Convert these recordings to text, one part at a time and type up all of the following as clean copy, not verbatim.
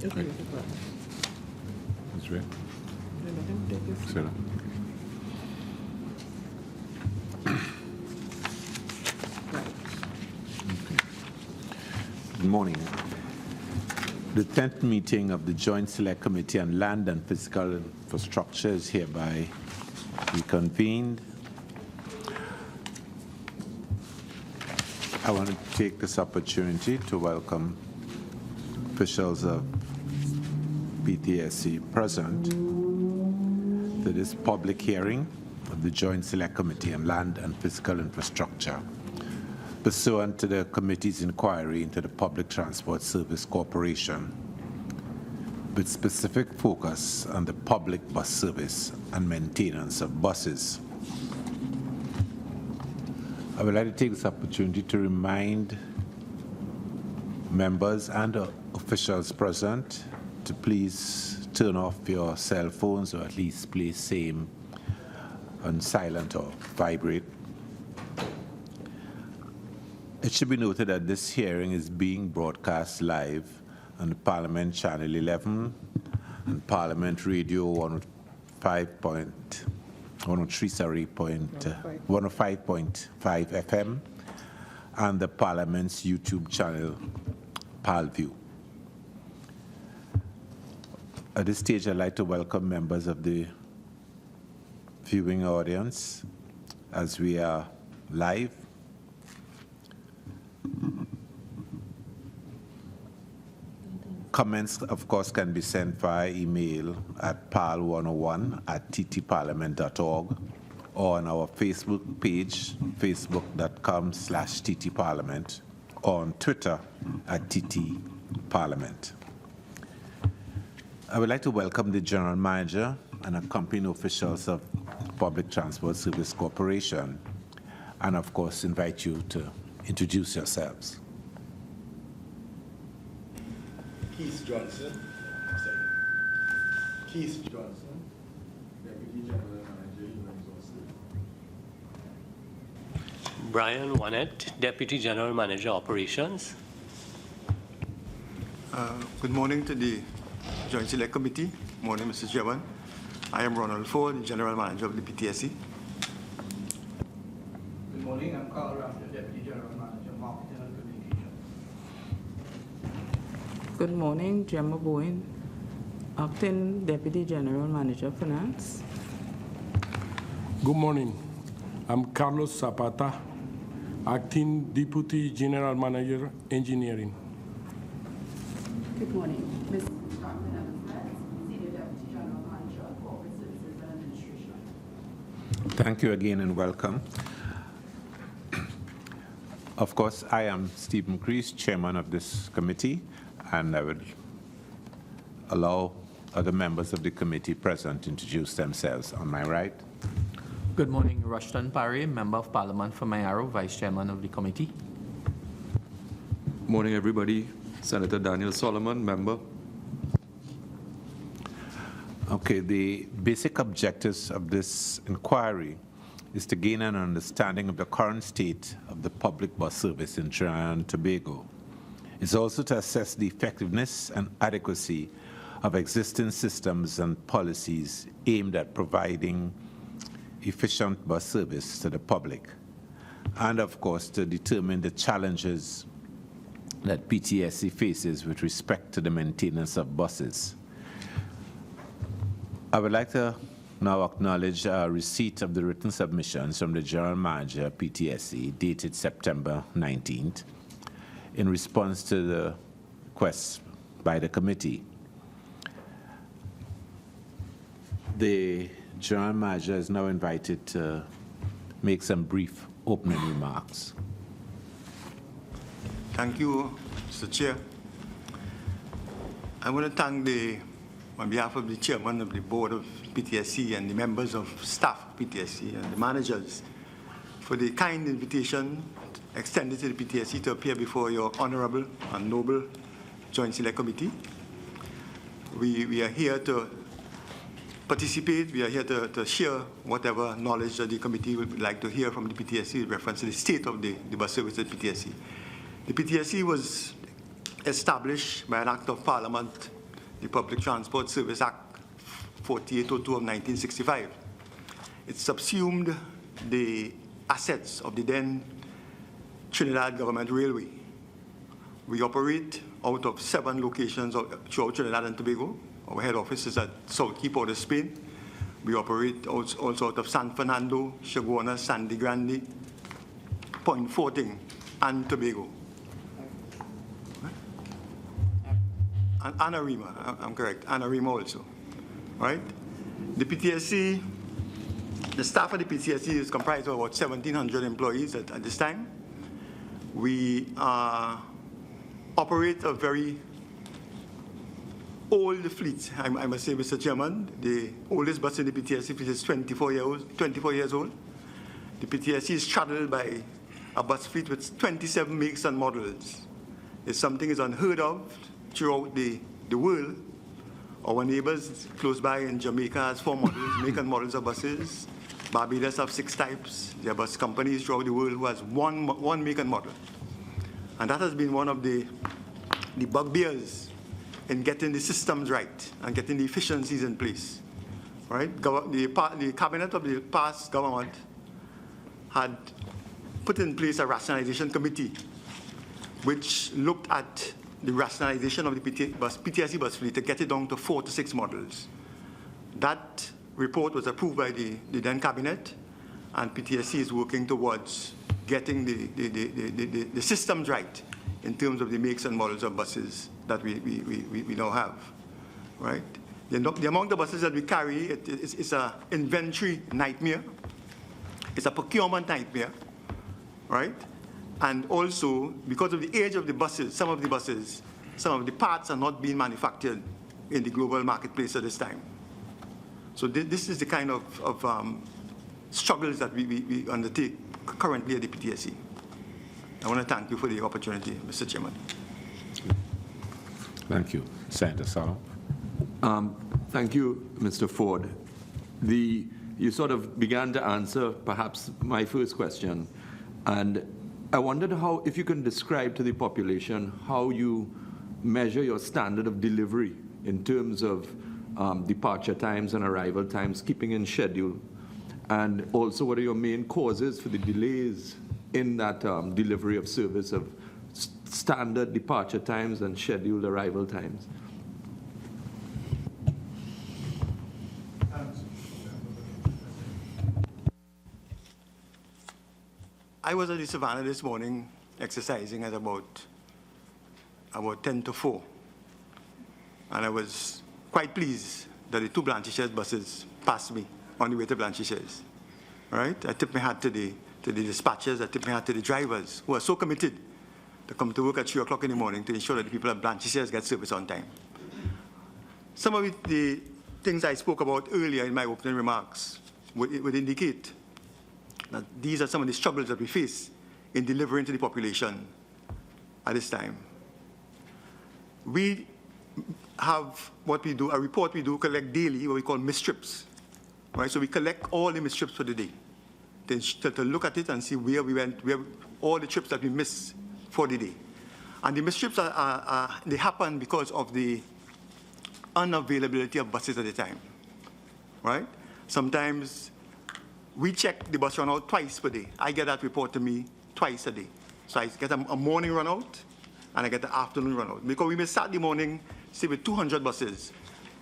Okay. That's right. Sit down. Good morning. The 10th meeting of the Joint Select Committee on Land and Physical Infrastructure is hereby reconvened. I want to take this opportunity to welcome officials of PTSC present to this public hearing of the Joint Select Committee on Land and Physical Infrastructure, pursuant to the committee's inquiry into the Public Transport Service Corporation, with specific focus on the public bus service and maintenance of buses. I would like to take this opportunity to remind members and officials present to please turn off your cell phones, or at least place same on silent or vibrate. It should be noted that this hearing is being broadcast live on the Parliament Channel 11 and Parliament Radio 105.5 FM and the Parliament's YouTube channel, ParlView. At this stage, I'd like to welcome members of the viewing audience as we are live. Comments, of course, can be sent via email at parl101@ttparliament.org or on our Facebook page, facebook.com/ttparliament, or on Twitter @ttparliament. I would like to welcome the General Manager and accompanying officials of Public Transport Service Corporation, and of course invite you to introduce yourselves. Keith Johnson, Deputy General Manager, Human Resources. Brian Wannett, Deputy General Manager, Operations. Good morning to the Joint Select Committee. Morning, Mr. Chairman. I am Ronald Ford, General Manager of the PTSC. Good morning, I'm Carl Rafter, Deputy General Manager, Marketing and Communications. Good morning, Gemma Bowen, Acting Deputy General Manager, Finance. Good morning. I'm Carlos Zapata, Acting Deputy General Manager, Engineering. Good morning. Ms. Senior Deputy General Manager, Corporate Services and Administration. Thank you again and welcome. Of course, I am Stephen Crease, Chairman of this committee, and I would allow other members of the committee present to introduce themselves. On my right. Good morning, Rushton Parry, Member of Parliament for Mayaro, Vice Chairman of the committee. Morning, everybody. Senator Daniel Solomon, Member. Okay, the basic objectives of this inquiry is to gain an understanding of the current state of the public bus service in Trinidad and Tobago. It's also to assess the effectiveness and adequacy of existing systems and policies aimed at providing efficient bus service to the public, and of course to determine the challenges that PTSC faces with respect to the maintenance of buses. I would like to now acknowledge our receipt of the written submissions from the General Manager, PTSC, dated September 19th, in response to the request by the committee. The General Manager is now invited to make some brief opening remarks. Thank you, Mr. Chair. I want to thank on behalf of the Chairman of the Board of PTSC and the members of staff of PTSC and the managers for the kind invitation extended to the PTSC to appear before your honorable and noble Joint Select Committee. We are here to participate. We are here to share whatever knowledge that the committee would like to hear from the PTSC in reference to the state of the bus service at PTSC. The PTSC was established by an Act of Parliament the Public Transport Service Act 4802 of 1965. It subsumed the assets of the then Trinidad Government Railway. We operate out of 7 locations throughout Trinidad and Tobago. Our head office is at South Key, Port of Spain. We operate also out of San Fernando, Chaguanas, Sandy Grande, Point Fortin, and Tobago. And Anarima, I'm correct, Anarima also, right? The PTSC, the staff of the PTSC is comprised of about 1,700 employees at this time. We operate a very old fleet, I must say, Mr. Chairman. The oldest bus in the PTSC fleet is 24 years old. The PTSC is straddled by a bus fleet with 27 makes and models. It's something is unheard of throughout the world. Our neighbors close by in Jamaica has 4 models, make and models of buses. Barbados have 6 types. There are bus companies throughout the world who has one make and model. And that has been one of the bugbears in getting the systems right and getting the efficiencies in place. Right? The cabinet of the past government had put in place a rationalization committee which looked at the rationalization of the PTSC bus fleet to get it down to 4 to 6 models. That report was approved by the then cabinet, and PTSC is working towards getting the systems right in terms of the makes and models of buses that we now have, right? The amount of buses that we carry, it's an inventory nightmare. It's a procurement nightmare, right? And also, because of the age of the buses, some of the parts are not being manufactured in the global marketplace at this time. So this is the kind of struggles that we undertake currently at the PTSC. I want to thank you for the opportunity, Mr. Chairman. Thank you. Senator Solomon. Thank you, Mr. Ford. You sort of began to answer perhaps my first question, and I wondered if you can describe to the population how you measure your standard of delivery in terms of departure times and arrival times, keeping in schedule, and also what are your main causes for the delays in that delivery of service of standard departure times and scheduled arrival times. I was at the Savannah this morning exercising at about 10 to 4. And I was quite pleased that the 2 Blanchisseuse buses passed me on the way to Blanchisseuse. Right? I tipped my hat to the dispatchers, I tipped my hat to the drivers who are so committed to come to work at 3 o'clock in the morning to ensure that the people at Blanchisseuse get service on time. Some of the things I spoke about earlier in my opening remarks would indicate that these are some of the struggles that we face in delivering to the population at this time. We have what we do, a report we do collect daily, what we call mistrips. Right? So we collect all the mistrips for the day, to look at it and see where we went, all the trips that we missed for the day. And the mistrips they happen because of the unavailability of buses at the time. Right? Sometimes we check the bus run out twice per day. I get that report to me twice a day. So I get a morning run out and I get the afternoon run out. Because we may start the morning, say, with 200 buses.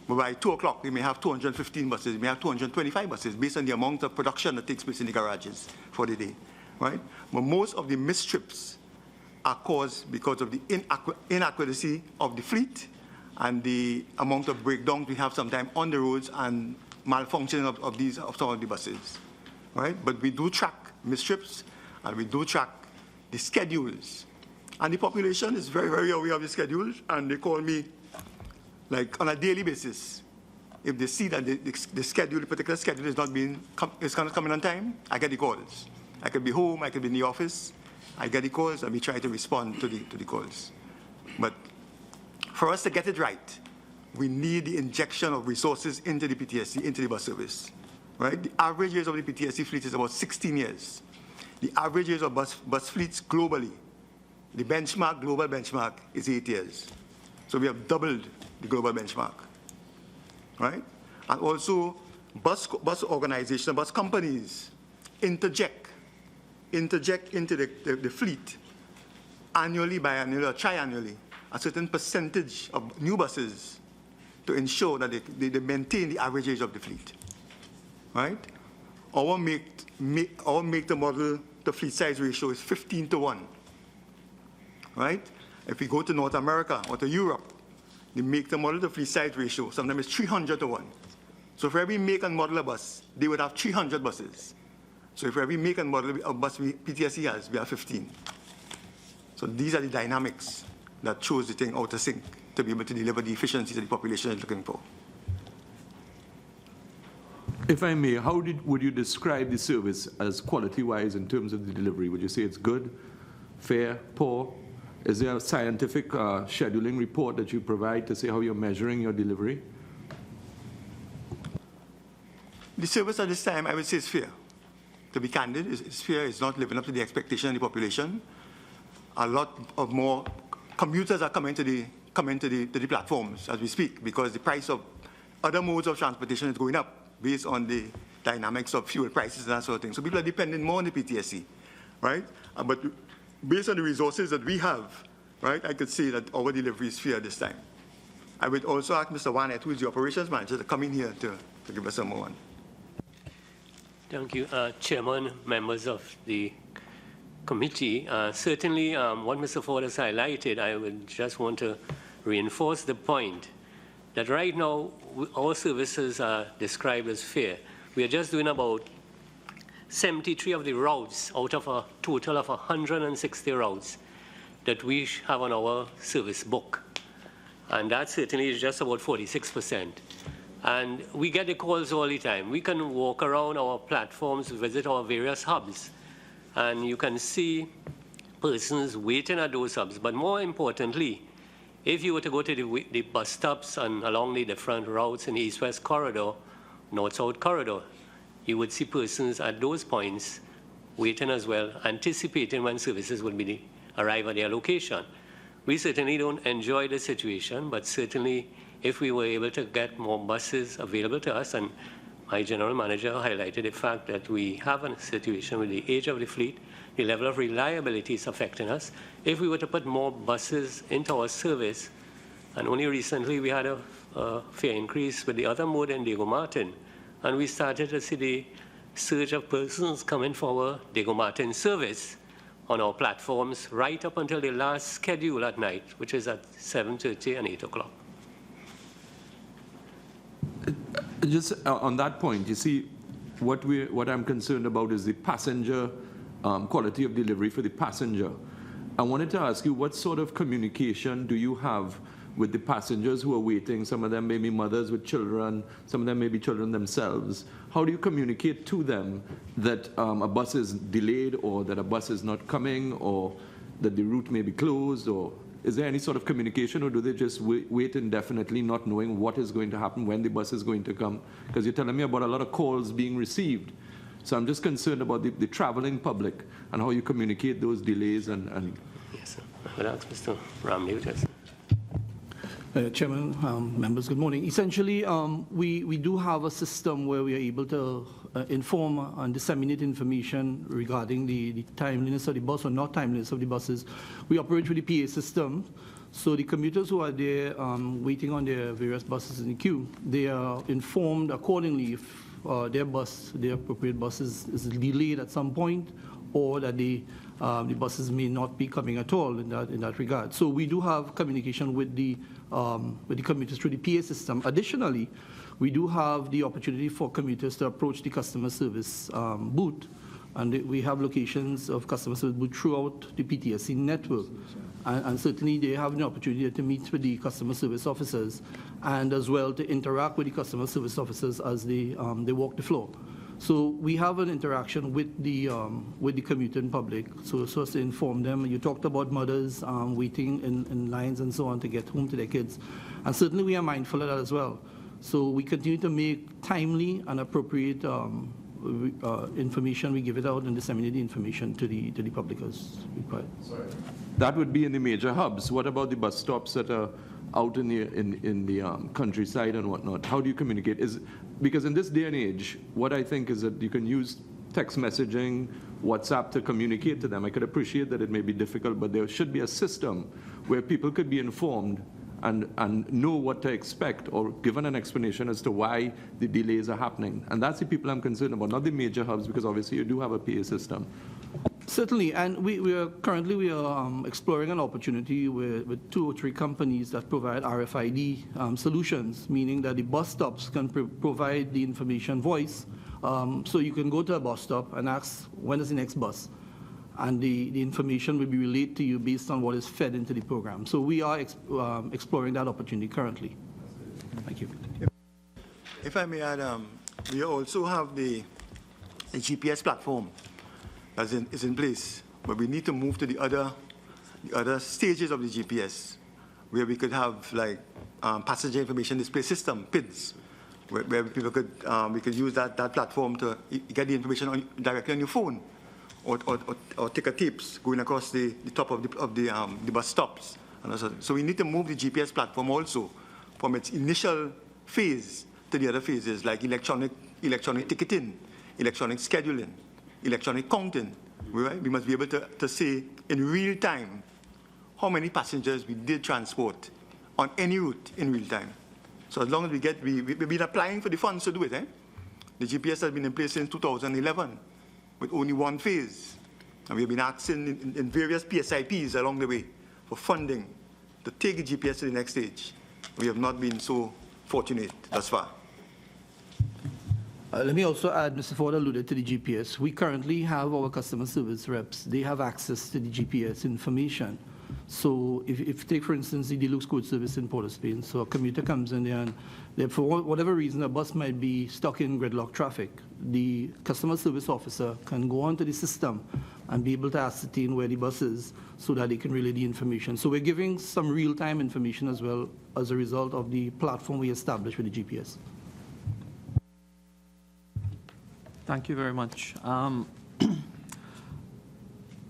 But by 2 o'clock, we may have 215 buses, we may have 225 buses, based on the amount of production that takes place in the garages for the day, right? But most of the missed trips are caused because of the inaccuracy of the fleet and the amount of breakdowns we have sometimes on the roads and malfunctioning of some of the buses, right? But we do track missed trips and we do track the schedules. And the population is very, very aware of the schedules, and they call me like on a daily basis. If they see that the schedule, the particular schedule is not coming on time, I get the calls. I could be home, I could be in the office, I get the calls, and we try to respond to the calls. But for us to get it right, we need the injection of resources into the PTSC, into the bus service, right? The average age of the PTSC fleet is about 16 years. The average age of bus fleets globally, the global benchmark is 8 years. So we have doubled the global benchmark, right? And also, bus organizations, bus companies interject into the fleet annually, biannually, or triannually, a certain percentage of new buses to ensure that they maintain the average age of the fleet, right? Our make to model, the fleet size ratio is 15:1, right? If we go to North America or to Europe, the make to model, the fleet size ratio sometimes is 300:1. So for every make and model of bus, they would have 300 buses. So for every make and model of bus PTSC has, we have 15. So these are the dynamics that chose the thing out of sync to be able to deliver the efficiency that the population is looking for. If I may, how would you describe the service as quality-wise in terms of the delivery? Would you say it's good, fair, poor? Is there a scientific scheduling report that you provide to say how you're measuring your delivery? The service at this time, I would say, is fair. To be candid, it's fair. It's not living up to the expectation of the population. A lot of more commuters are coming to the platforms as we speak because the price of other modes of transportation is going up based on the dynamics of fuel prices and that sort of thing. So people are depending more on the PTSC, right? But based on the resources that we have, right, I could say that our delivery is fair this time. I would also ask Mr. Warnett, who is the operations manager, to come in here to give us some more. Thank you, Chairman, members of the committee. Certainly, what Mr. Ford has highlighted, I would just want to reinforce the point that right now, our services are described as fair. We are just doing about 73 of the routes out of a total of 160 routes that we have on our service book. And that certainly is just about 46%. And we get the calls all the time. We can walk around our platforms, visit our various hubs, and you can see persons waiting at those hubs. But more importantly, if you were to go to the bus stops and along the different routes in the east-west corridor, north-south corridor, you would see persons at those points waiting as well, anticipating when services would arrive at their location. We certainly don't enjoy the situation, but certainly if we were able to get more buses available to us, and my general manager highlighted the fact that we have a situation with the age of the fleet, the level of reliability is affecting us. If we were to put more buses into our service, and only recently we had a fare increase with the other mode in Diego Martin, and we started to see the surge of persons coming for our Diego Martin service on our platforms right up until the last schedule at night, which is at 7:30 and 8 o'clock. Just on that point, you see, what I'm concerned about is the passenger quality of delivery for the passenger. I wanted to ask you, what sort of communication do you have with the passengers who are waiting? Some of them may be mothers with children, some of them may be children themselves. How do you communicate to them that a bus is delayed, or that a bus is not coming, or that the route may be closed? Or is there any sort of communication, or do they just wait indefinitely, not knowing what is going to happen, when the bus is going to come? Because you're telling me about a lot of calls being received. So I'm just concerned about the traveling public and how you communicate those delays and Yes, sir. I would ask Mr. Ramdev to answer. Chairman, members, good morning. Essentially, we do have a system where we are able to inform and disseminate information regarding the timeliness of the bus or not timeliness of the buses. We operate with the PA system, so the commuters who are there waiting on their various buses in the queue, they are informed accordingly if their appropriate bus is delayed at some point, or that the buses may not be coming at all in that regard. So we do have communication with the commuters through the PA system. Additionally, we do have the opportunity for commuters to approach the customer service booth, and we have locations of customer service booth throughout the PTSC network. And certainly they have an opportunity to meet with the customer service officers, and as well to interact with the customer service officers as they walk the floor. So we have an interaction with the commuting public, so as to inform them. You talked about mothers waiting in lines and so on to get home to their kids, and certainly we are mindful of that as well. So we continue to make timely and appropriate information. We give it out and disseminate the information to the public as required. that would be in the major hubs. What about the bus stops that are out in the countryside and whatnot? How do you communicate? Because in this day and age, what I think is that you can use text messaging, WhatsApp to communicate to them. I could appreciate that it may be difficult, but there should be a system where people could be informed and know what to expect or given an explanation as to why the delays are happening. And that's the people I'm concerned about, not the major hubs, because obviously you do have a PA system. Certainly, and we are currently exploring an opportunity with 2 or 3 companies that provide RFID solutions, meaning that the bus stops can provide the information voice. So you can go to a bus stop and ask, when is the next bus? And the information will be relayed to you based on what is fed into the program. So we are exploring that opportunity currently. Thank you. If I may add, we also have the GPS platform that is in place, but we need to move to the other stages of the GPS, where we could have like passenger information display system, PIDs, where people could we could use that platform to get the information directly on your phone, or take a tapes going across the top of the bus stops. And so we need to move the GPS platform also from its initial phase to the other phases, like electronic ticketing, electronic scheduling, electronic counting. We must be able to say in real time how many passengers we did transport on any route in real time. So as long as we've been applying for the funds to do it. The GPS has been in place since 2011 with only one phase. And we've been asking in various PSIPs along the way for funding to take the GPS to the next stage. We have not been so fortunate thus far. Let me also add, Mr. Ford alluded to the GPS. We currently have our customer service reps. They have access to the GPS information. So if take, for instance, the Deluxe Coach Service in Port of Spain, so a commuter comes in there and for whatever reason, a bus might be stuck in gridlock traffic, the customer service officer can go onto the system and be able to ascertain where the bus is so that they can relay the information. So we're giving some real-time information as well as a result of the platform we established with the GPS. Thank you very much.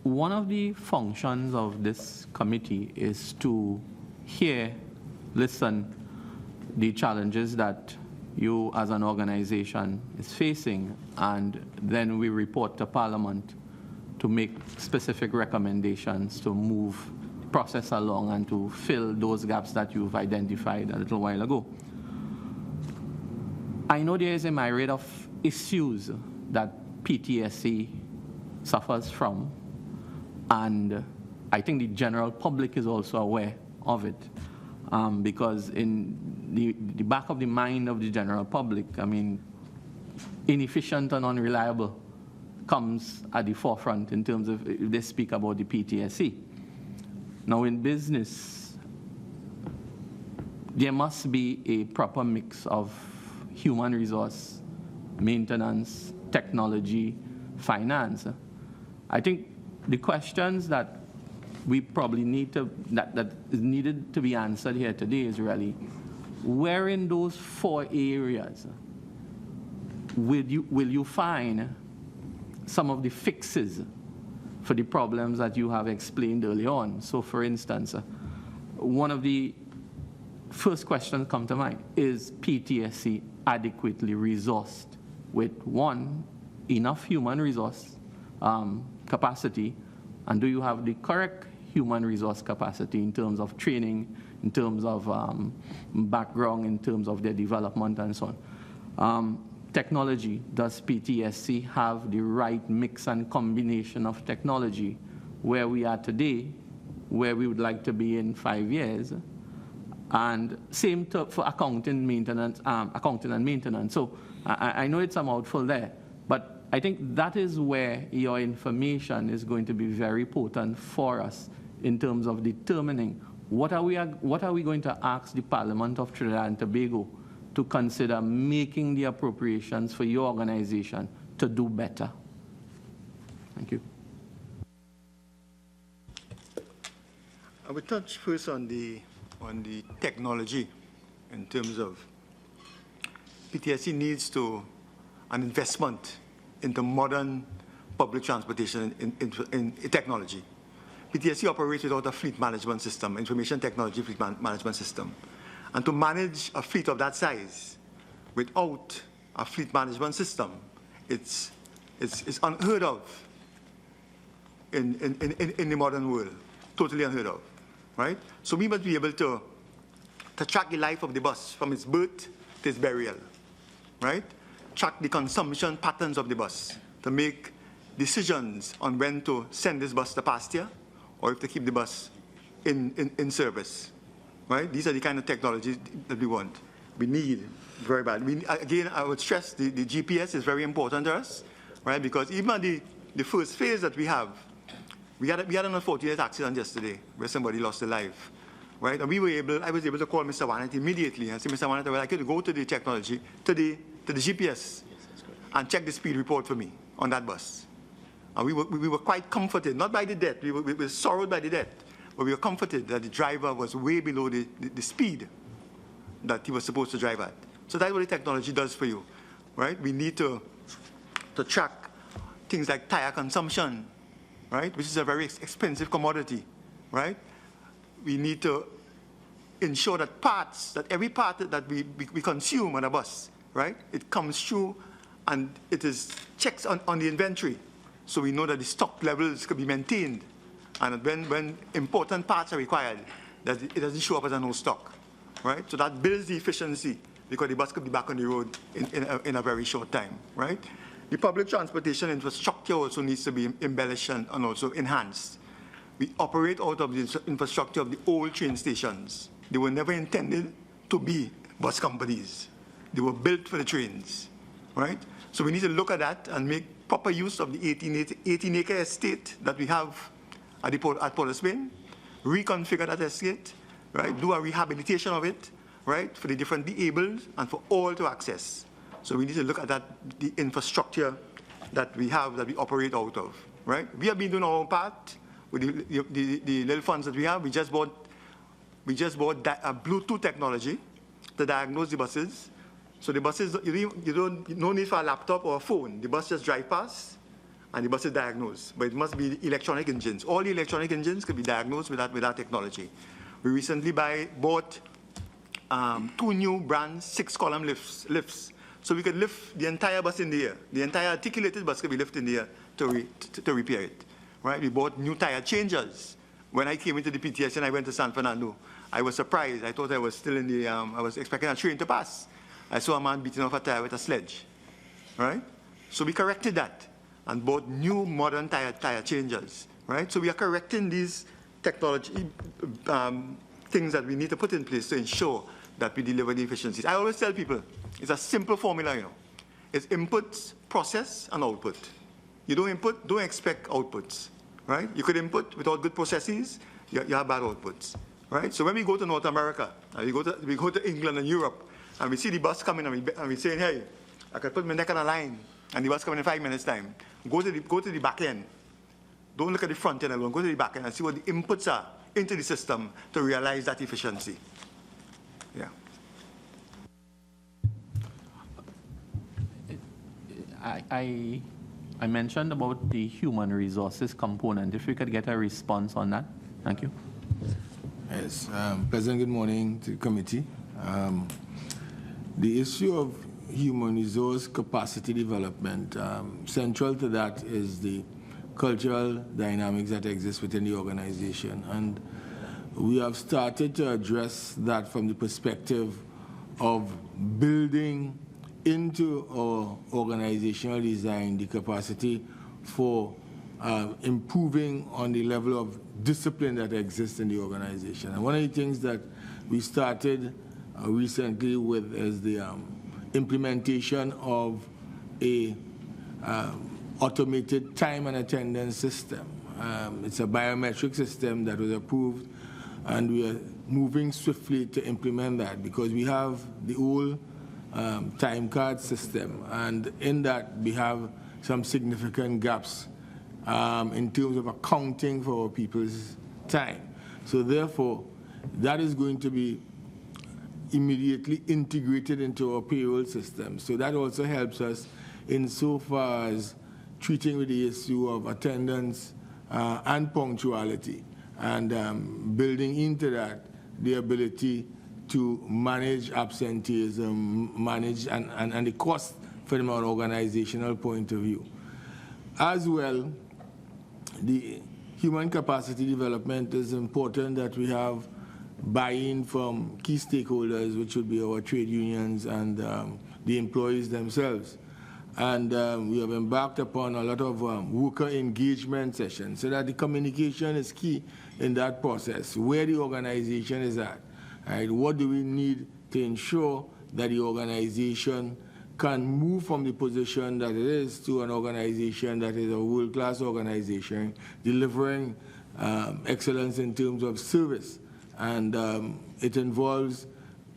One of the functions of this committee is to listen the challenges that you as an organization is facing, and then we report to Parliament to make specific recommendations to move the process along and to fill those gaps that you've identified a little while ago. I know there is a myriad of issues that PTSC suffers from, and I think the general public is also aware of it, because in the back of the mind of the general public, I mean, inefficient and unreliable comes at the forefront in terms of if they speak about the PTSC. Now in business, there must be a proper mix of human resource, maintenance, technology, finance. I think the questions that we probably need to, that is needed to be answered here today is really, where in those 4 areas will you find some of the fixes for the problems that you have explained early on? So for instance, one of the first questions come to mind, is PTSC adequately resourced with, 1, enough human resource capacity, and do you have the correct human resource capacity in terms of training, in terms of background, in terms of their development and so on. Technology, does PTSC have the right mix and combination of technology where we are today, where we would like to be in 5 years? And same for accounting and maintenance. So I know it's a mouthful there, but I think that is where your information is going to be very potent for us in terms of determining what are we going to ask the Parliament of Trinidad and Tobago to consider making the appropriations for your organization to do better. Thank you. I would touch first on the technology in terms of PTSC needs an investment into modern public transportation in technology. PTSC operates without a fleet management system, information technology fleet management system. And to manage a fleet of that size without a fleet management system, it's unheard of in the modern world, totally unheard of, right? So we must be able to track the life of the bus from its birth to its burial, right? Track the consumption patterns of the bus to make decisions on when to send this bus to pasture or if to keep the bus in service, right? These are the kind of technologies that we want. We need very bad. Again, I would stress the GPS is very important to us, right? Because even at the first phase that we have, we had an unfortunate accident yesterday where somebody lost their life, right? And I was able to call Mr. Warnett immediately and say, Mr. Warnett, well, I could go to the technology, to the GPS, and check the speed report for me on that bus. And we were quite comforted, not by the death, we were sorrowed by the death, but we were comforted that the driver was way below the speed that he was supposed to drive at. So that's what the technology does for you, right? We need to track things like tire consumption, right, which is a very expensive commodity, right? We need to ensure that every part that we consume on a bus, right, it comes through and it is checked on the inventory. So we know that the stock levels can be maintained. And when important parts are required, that it doesn't show up as a no stock, right? So that builds the efficiency because the bus could be back on the road in a very short time, right? The public transportation infrastructure also needs to be embellished and also enhanced. We operate out of the infrastructure of the old train stations. They were never intended to be bus companies. They were built for the trains, right? So we need to look at that and make proper use of the 18-acre estate that we have at Port of Spain, reconfigure that estate, right? Do a rehabilitation of it, right? For the different disabled and for all to access. So we need to look at that, the infrastructure that we have, that we operate out of, right? We have been doing our own part with the little funds that we have. We just bought a Bluetooth technology to diagnose the buses. So the buses, no need for a laptop or a phone. The bus just drive past, and the bus is diagnosed. But it must be electronic engines. All the electronic engines can be diagnosed with that technology. We recently bought 2 new brand 6-column lifts. So we could lift the entire bus in the air. The entire articulated bus could be lifted in the air to repair it, right? We bought new tire changers. When I came into the PTSC and I went to San Fernando, I was surprised. I thought I was still in the, I was expecting a train to pass. I saw a man beating off a tire with a sledge, right? So we corrected that and bought new modern tire changers, right? So we are correcting these technology things that we need to put in place to ensure that we deliver the efficiencies. I always tell people, it's a simple formula, you know. It's inputs, process, and output. You don't input, don't expect outputs, right? You could input without good processes, you have bad outputs, right? So when we go to North America, and we go to England and Europe, and we see the bus coming, and we say, hey, I could put my neck on a line, and the bus coming in 5 minutes' time. Go to the back end. Don't look at the front end alone. Go to the back end and see what the inputs are into the system to realize that efficiency. Yeah. I mentioned about the human resources component. If we could get a response on that. Thank you. Yes. President, good morning to the committee. The issue of human resource capacity development, central to that is the cultural dynamics that exist within the organization. And we have started to address that from the perspective of building into our organizational design the capacity for improving on the level of discipline that exists in the organization. And one of the things that we started recently with is the implementation of a automated time and attendance system. It's a biometric system that was approved, and we are moving swiftly to implement that because we have the old time card system, and in that we have some significant gaps in terms of accounting for people's time. So therefore, that is going to be immediately integrated into our payroll system. So that also helps us insofar as treating with the issue of attendance and punctuality, and building into that the ability to manage absenteeism, manage and the cost from an organizational point of view. As well, the human capacity development is important that we have buy-in from key stakeholders, which would be our trade unions and the employees themselves. And we have embarked upon a lot of worker engagement sessions so that the communication is key in that process, where the organization is at. Right? What do we need to ensure that the organization can move from the position that it is to an organization that is a world-class organization, delivering excellence in terms of service. And it involves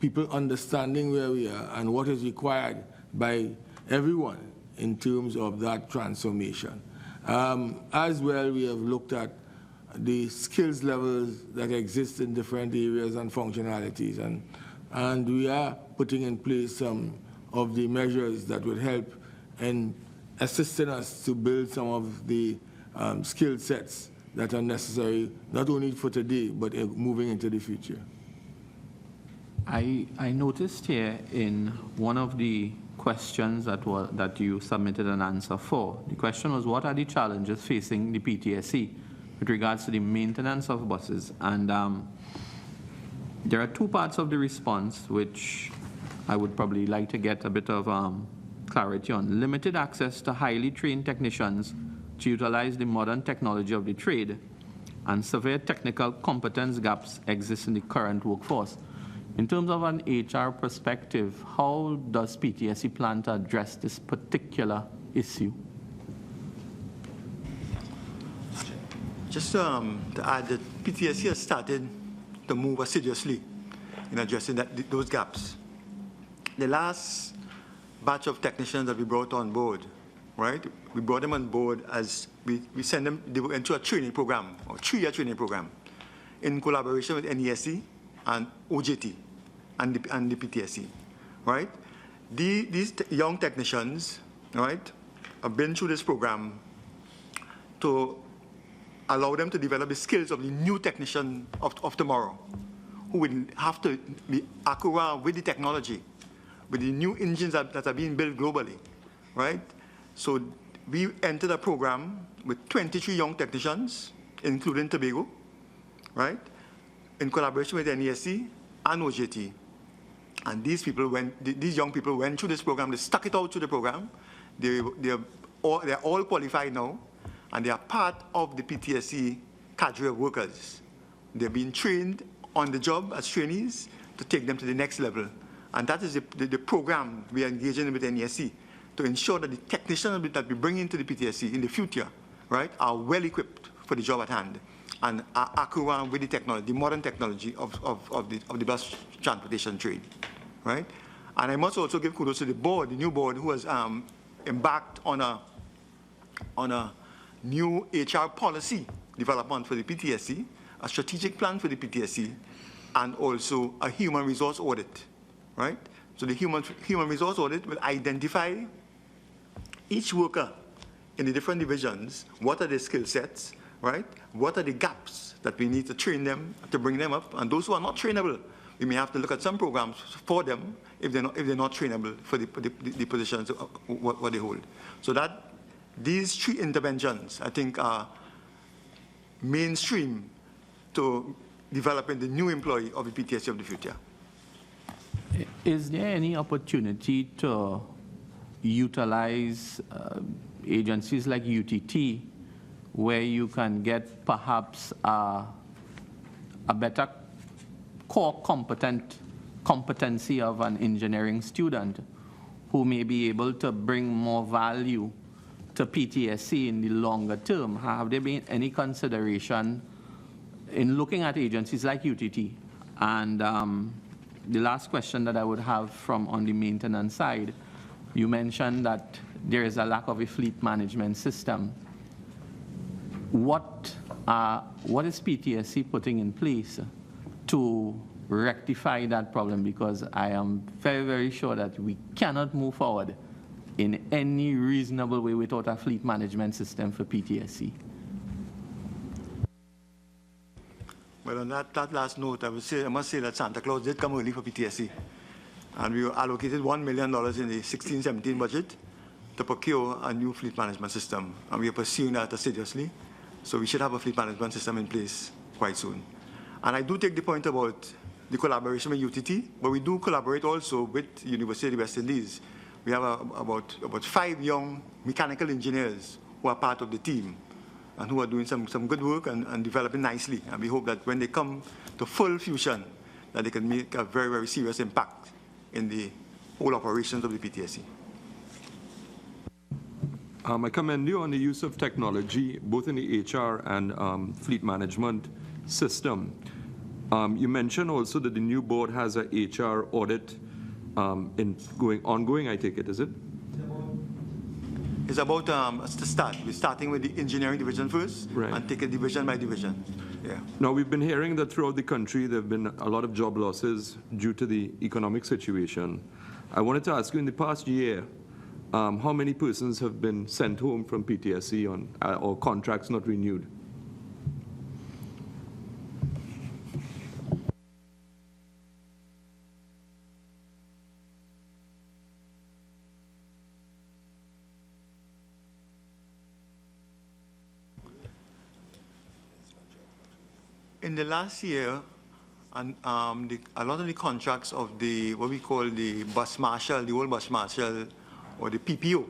people understanding where we are and what is required by everyone in terms of that transformation. As well, we have looked at the skills levels that exist in different areas and functionalities, and we are putting in place some of the measures that would help in assisting us to build some of the skill sets that are necessary, not only for today, but moving into the future. I noticed here in one of the questions that you submitted an answer for, the question was, what are the challenges facing the PTSC with regards to the maintenance of buses? And there are two parts of the response which I would probably like to get a bit of clarity on. Limited access to highly trained technicians to utilize the modern technology of the trade, and severe technical competence gaps exist in the current workforce. In terms of an HR perspective, how does PTSC plan to address this particular issue? Just to add that PTSC has started to move assiduously in addressing those gaps. The last batch of technicians that we brought on board, right? We brought them on board as we sent them into a training program, or 3-year training program, in collaboration with NESC and OJT and the PTSC, right? These young technicians, right, have been through this program to allow them to develop the skills of the new technician of tomorrow, who will have to be accurate with the technology, with the new engines that are being built globally, right? So we entered a program with 23 young technicians, including Tobago, right, in collaboration with NESC and OJT. And these young people went through this program. They stuck it out to the program. They're all qualified now, and they are part of the PTSC cadre of workers. They're being trained on the job as trainees to take them to the next level. And that is the program we are engaging in with NESC, to ensure that the technicians that we bring into the PTSC in the future, right, are well equipped for the job at hand and are accurate with the technology, the modern technology of the bus transportation trade, right? And I must also give kudos to the board, the new board, who has embarked on a new HR policy development for the PTSC, a strategic plan for the PTSC, and also a human resource audit, right? So the human resource audit will identify each worker in the different divisions, what are their skill sets, right? What are the gaps that we need to train them, to bring them up? And those who are not trainable, we may have to look at some programs for them if they're not trainable for the positions what they hold. So that these 3 interventions, I think, are mainstream to developing the new employee of the PTSC of the future. Is there any opportunity to utilize agencies like UTT, where you can get perhaps a better core competency of an engineering student who may be able to bring more value to PTSC in the longer term? Have there been any consideration in looking at agencies like UTT? And the last question that I would have on the maintenance side, you mentioned that there is a lack of a fleet management system. What is PTSC putting in place to rectify that problem? Because I am very, very sure that we cannot move forward in any reasonable way without a fleet management system for PTSC. Well, on that last note, I must say that Santa Claus did come early for PTSC. And we allocated $1 million in the 16-17 budget to procure a new fleet management system. And we are pursuing that assiduously. So we should have a fleet management system in place quite soon. And I do take the point about the collaboration with UTT, but we do collaborate also with University of the West Indies. We have about 5 young mechanical engineers who are part of the team and who are doing some good work and developing nicely. And we hope that when they come to full fusion, that they can make a very, very serious impact in the whole operations of the PTSC. I commend you on the use of technology, both in the HR and fleet management system. You mentioned also that the new board has an HR audit ongoing, I take it, is it? It's about to start. We're starting with the engineering division first, right, and take it division by division. Yeah. Now, we've been hearing that throughout the country there have been a lot of job losses due to the economic situation. I wanted to ask you, in the past year, how many persons have been sent home from PTSC or contracts not renewed? In the last year, and a lot of the contracts of what we call the bus marshal, the old bus marshal, or the PPO,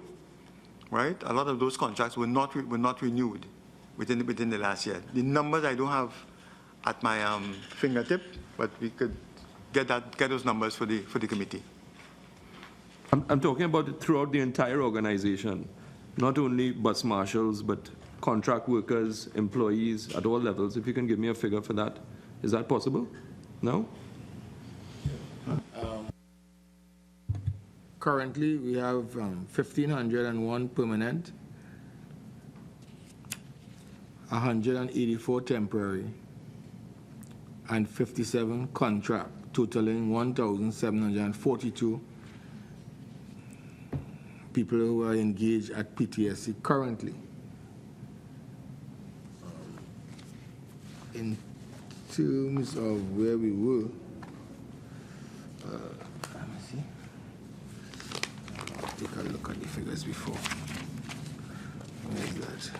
right? A lot of those contracts were not renewed within the last year. The numbers I don't have at my fingertip, but we could get those numbers for the committee. I'm talking about it throughout the entire organization, not only bus marshals, but contract workers, employees at all levels. If you can give me a figure for that, is that possible? No? Currently, we have 1,501 permanent, 184 temporary, and 57 contract, totaling 1,742 people who are engaged at PTSC currently. In terms of where we were, let me see. I'll take a look at the figures before. Where is that?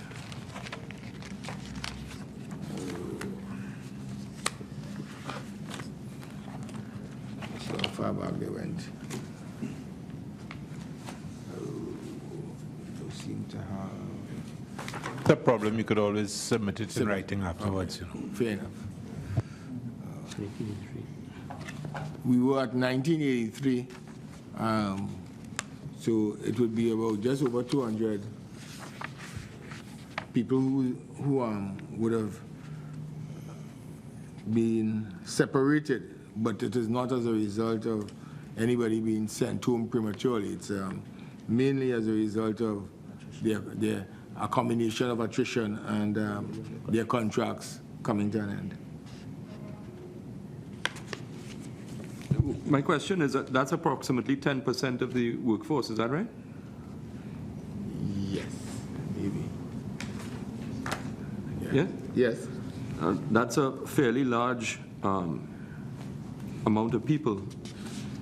So how far back they went. Don't seem to have. The problem, you could always submit it in writing afterwards. Okay. Fair enough. We were at 1983, so it would be about just over 200 people who would have been separated, but it is not as a result of anybody being sent home prematurely. It's mainly as a result of a combination of attrition and their contracts coming to an end. My question is that's approximately 10% of the workforce, is that right? Yes, maybe. Yeah? Yes. That's a fairly large amount of people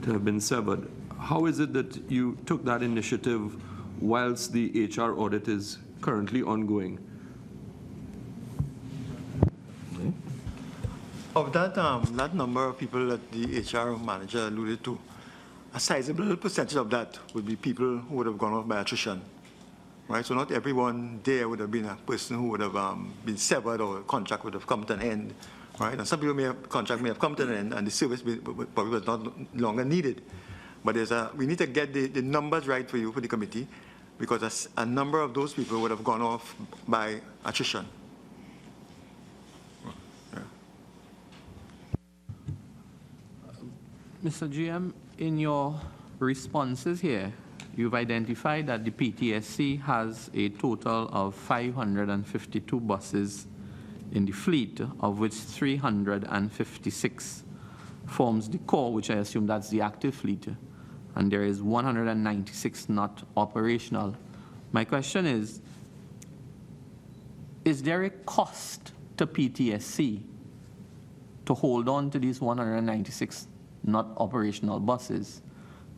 to have been severed. How is it that you took that initiative whilst the HR audit is currently ongoing? Of that number of people that the HR manager alluded to, a sizable percentage of that would be people who would have gone off by attrition, right? So not everyone there would have been a person who would have been severed or a contract would have come to an end, right? And some people contract may have come to an end and the service probably was not longer needed. But we need to get the numbers right for you, for the committee, because a number of those people would have gone off by attrition. Mr. GM, in your responses here, you've identified that the PTSC has a total of 552 buses in the fleet, of which 356 forms the core, which I assume that's the active fleet, and there is 196 not operational. My question is there a cost to PTSC to hold on to these 196 not operational buses?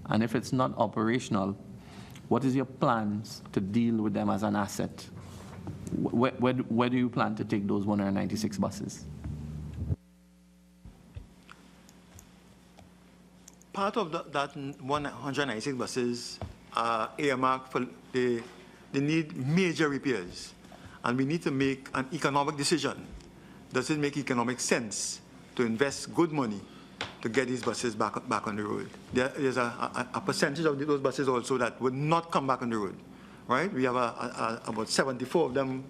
And if it's not operational, what is your plans to deal with them as an asset? Where do you plan to take those 196 buses? Part of that 196 buses are earmarked for they need major repairs, and we need to make an economic decision. Does it make economic sense to invest good money to get these buses back on the road? There's a percentage of those buses also that would not come back on the road, right? We have about 74 of them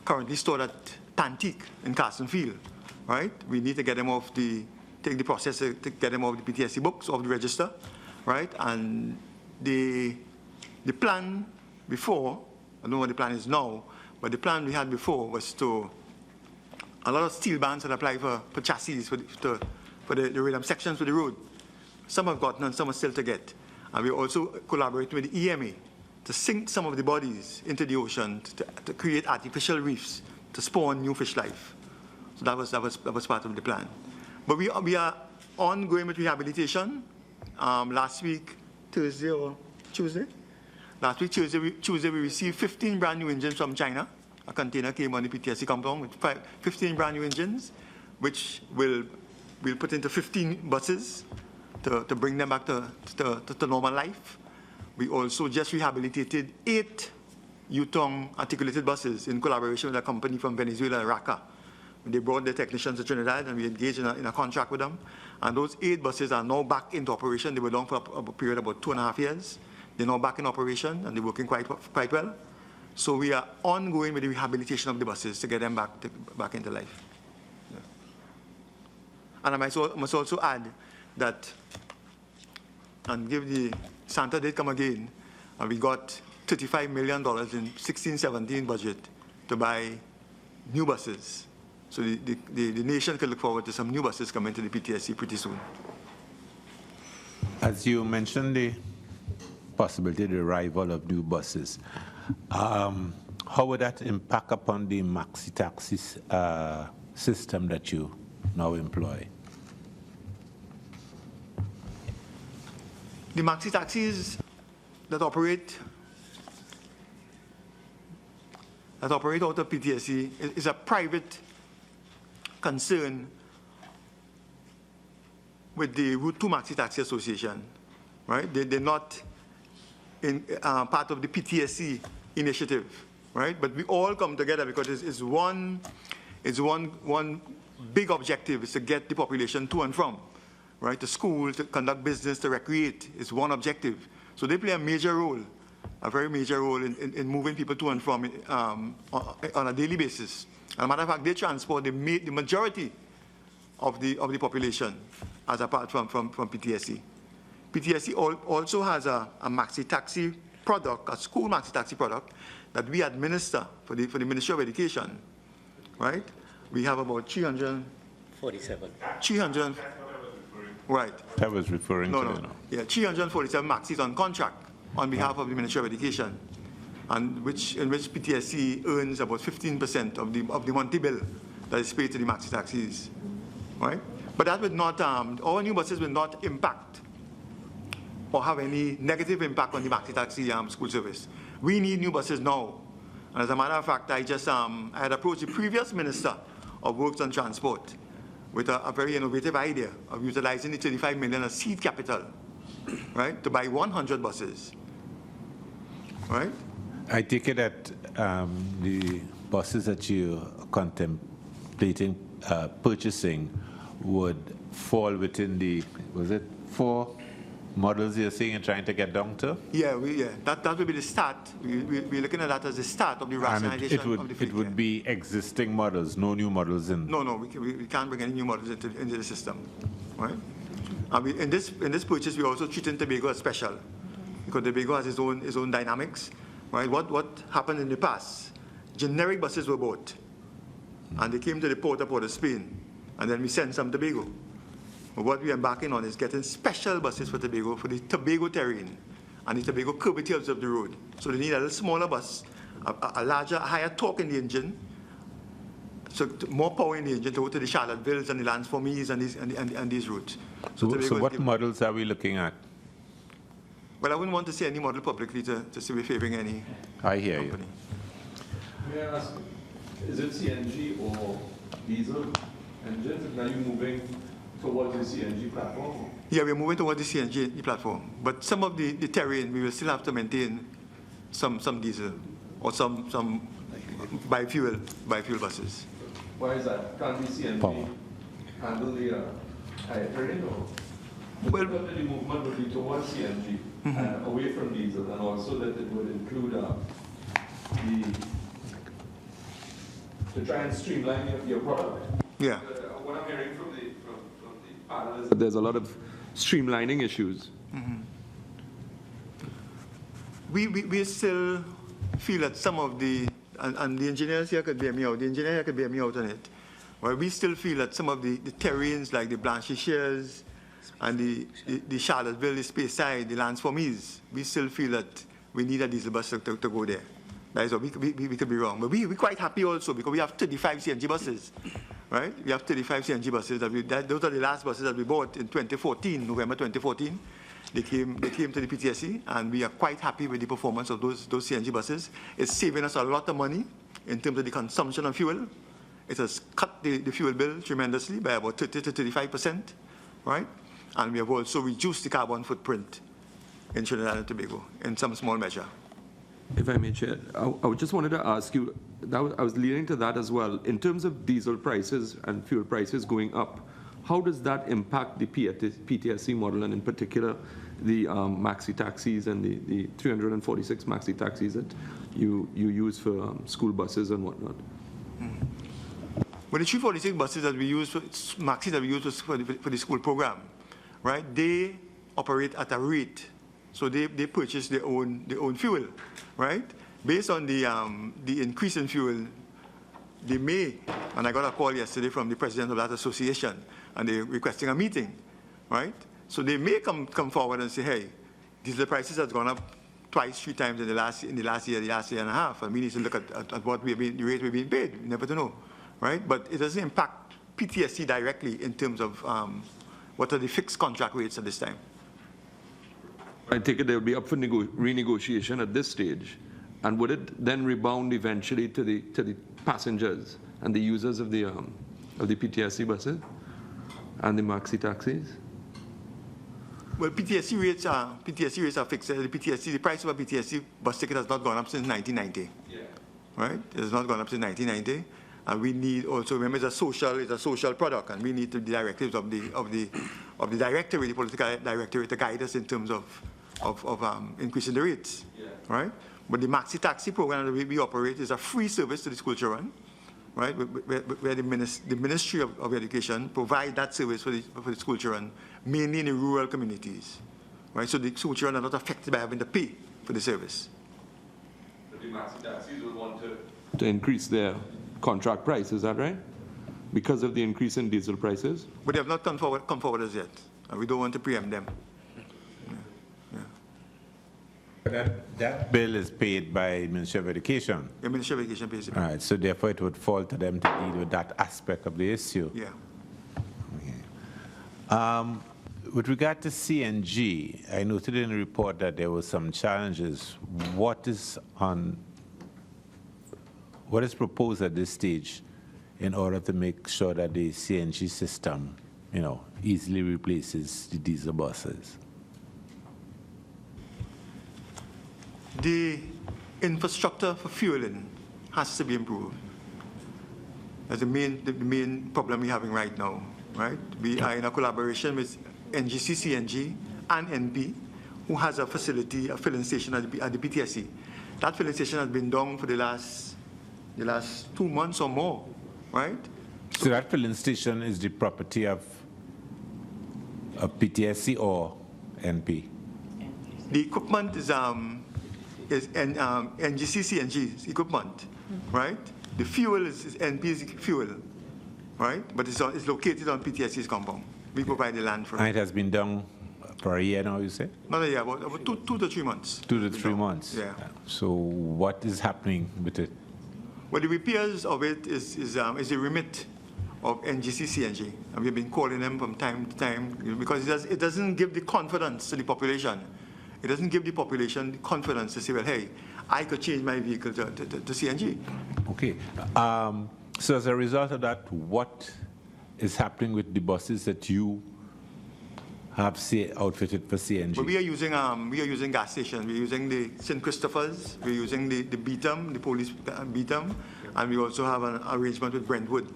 currently stored at Tantique in Carson Field, right? We need to get them off take the process to get them off the PTSC books, off the register, right? And the plan before, I don't know what the plan is now, but the plan we had before was to, a lot of steel bands that apply for chassis, for the rhythm sections for the road. Some have gotten and some are still to get. And we also collaborate with the EMA to sink some of the bodies into the ocean to create artificial reefs to spawn new fish life. So that was part of the plan. But we are ongoing with rehabilitation. Last week, Thursday or Tuesday? Last week, Tuesday, we received 15 brand new engines from China. A container came on the PTSC compound with 15 brand new engines, which we'll put into 15 buses to bring them back to normal life. We also just rehabilitated 8 Yutong articulated buses in collaboration with a company from Venezuela, RACA. They brought their technicians to Trinidad, and we engaged in a contract with them. And those 8 buses are now back into operation. They were down for a period of about 2.5 years. They're now back in operation, and they're working quite well. So we are ongoing with the rehabilitation of the buses to get them back into life. Yeah. And I must also add that, and give the Santa did come again, and we got $35 million in 16-17 budget to buy new buses. So the nation can look forward to some new buses coming to the PTSC pretty soon. As you mentioned the possibility of the arrival of new buses, how would that impact upon the Maxi taxi system that you now employ? The Maxi taxis that operate out of PTSC is a private concern with the Route 2 Maxi Taxi Association, right? They're not in part of the PTSC initiative, right? But we all come together because it's one big objective is to get the population to and from, right? To school, to conduct business, to recreate is one objective. So they play a major role, a very major role in moving people to and from on a daily basis. As a matter of fact, they transport the majority of the population as apart from PTSC. PTSC also has a maxi taxi product, a school maxi taxi product that we administer for the Ministry of Education, right? We have about 347. 300. Right. I was referring to. No. Yeah, 347 maxis on contract on behalf of the Ministry of Education, and in which PTSC earns about 15% of the monthly bill that is paid to the maxi taxis, right? But that would not, our new buses will not impact or have any negative impact on the maxi taxi school service. We need new buses now. And as a matter of fact, I had approached the previous Minister of Works and Transport with a very innovative idea of utilizing the $35 million as seed capital, right, to buy 100 buses, right? I take it that the buses that you're contemplating purchasing would fall within the, was it 4 models you're saying and trying to get down to? Yeah, that would be the start. We're looking at that as the start of the rationalization of the fleet. It would be existing models, no new models in? No, we can't bring any new models into the system, right? In this purchase, we're also treating Tobago as special because Tobago has its own dynamics, right? What happened in the past, generic buses were bought and they came to the port of Spain, and then we sent some Tobago. But what we're embarking on is getting special buses for Tobago, for the Tobago terrain and the Tobago curvatures of the road. So they need a little smaller bus, a larger, higher torque in the engine, more power in the engine to go to the Charlottesvilles and the Lansformies and these routes. So what models are we looking at? Well, I wouldn't want to say any model publicly to say we're favoring any I hear company. you. May I ask, is it CNG or diesel engines? And are you moving towards the CNG platform? Yeah, we're moving towards the CNG platform. But some of the terrain, we will still have to maintain some diesel or some biofuel buses. Why is that? Can't the CNG Power. handle the higher terrain? Well, the movement would be towards CNG, away from diesel, and also that it would include to try and streamline your product. yeah. What I'm hearing from the panel is that there's a lot of streamlining issues. We still feel that some of the, and the engineers here could bear me out, on it. Well, we still feel that some of the terrains like the Blanchisseries and the Charlottesville, the Speyside, the Lansformies, we still feel that we need a diesel bus to go there. That is what we could be wrong. But we're quite happy also because we have 35 CNG buses, right? We have 35 CNG buses. Those are the last buses that we bought in 2014, November 2014. They came to the PTSC, and we are quite happy with the performance of those CNG buses. It's saving us a lot of money in terms of the consumption of fuel. It has cut the fuel bill tremendously by about 30 to 35%, right? And we have also reduced the carbon footprint in Trinidad and Tobago in some small measure. If I may, Chair, I just wanted to ask you, I was leading to that as well. In terms of diesel prices and fuel prices going up, how does that impact the PTSC model, and in particular the Maxi taxis and the 346 Maxi taxis that you use for school buses and whatnot? Well, the 346 buses that we use, Maxi that we use for the school program, right? They operate at a rate, so they purchase their own fuel, right? Based on the increase in fuel, they may, and I got a call yesterday from the president of that association, and they're requesting a meeting, right? So they may come forward and say, hey, diesel prices has gone up twice, 3 times in the last year and a half, and we need to look at what the rate we're being paid. You never to know, right? But it doesn't impact PTSC directly in terms of what are the fixed contract rates at this time. I take it they will be up for renegotiation at this stage, and would it then rebound eventually to the passengers and the users of the PTSC buses and the Maxi taxis? Well, PTSC rates are fixed. The price of a PTSC bus ticket has not gone up since 1990. Yeah. Right? It has not gone up since 1990. And we need also, remember, it's a social product, and we need the directives of the directorate, the political directorate, to guide us in terms of increasing the rates. Yeah. Right? But the Maxi taxi program that we operate is a free service to the school children, right? Where the Ministry of Education provide that service for the school children, mainly in the rural communities, right? So the school children are not affected by having to pay for the service. But the Maxi taxis will want to increase their contract price, is that right? Because of the increase in diesel prices? But they have not come forward as yet, and we don't want to preempt them. That bill is paid by Ministry of Education. The Ministry of Education pays it. All right, so therefore it would fall to them to deal with that aspect of the issue. Yeah. Okay. With regard to CNG, I noted in the report that there were some challenges. What is proposed at this stage in order to make sure that the CNG system, easily replaces the diesel buses? The infrastructure for fueling has to be improved. That's the main problem we're having right now, right? We are in a collaboration with NGC CNG and NP, who has a facility, a filling station at the PTSC. That filling station has been down for the last 2 months or more, right? So that filling station is the property of PTSC or NP? The equipment is NGC CNG's equipment, right? The fuel is NP's fuel, right? But it's located on PTSC's compound. We provide the land for it. And it has been done for a year now, you say? Not a year, about 2 to 3 months. 2 to 3 months? Yeah. So what is happening with it? Well, the repairs of it is a remit of NGC CNG, and we've been calling them from time to time because it doesn't give the confidence to the population. It doesn't give the population the confidence to say, well, hey, I could change my vehicle to CNG. Okay. So as a result of that, what is happening with the buses that you have outfitted for CNG? But we are using gas stations. We're using the St. Christopher's. We're using the Beetham, the police Beetham, and we also have an arrangement with Brentwood.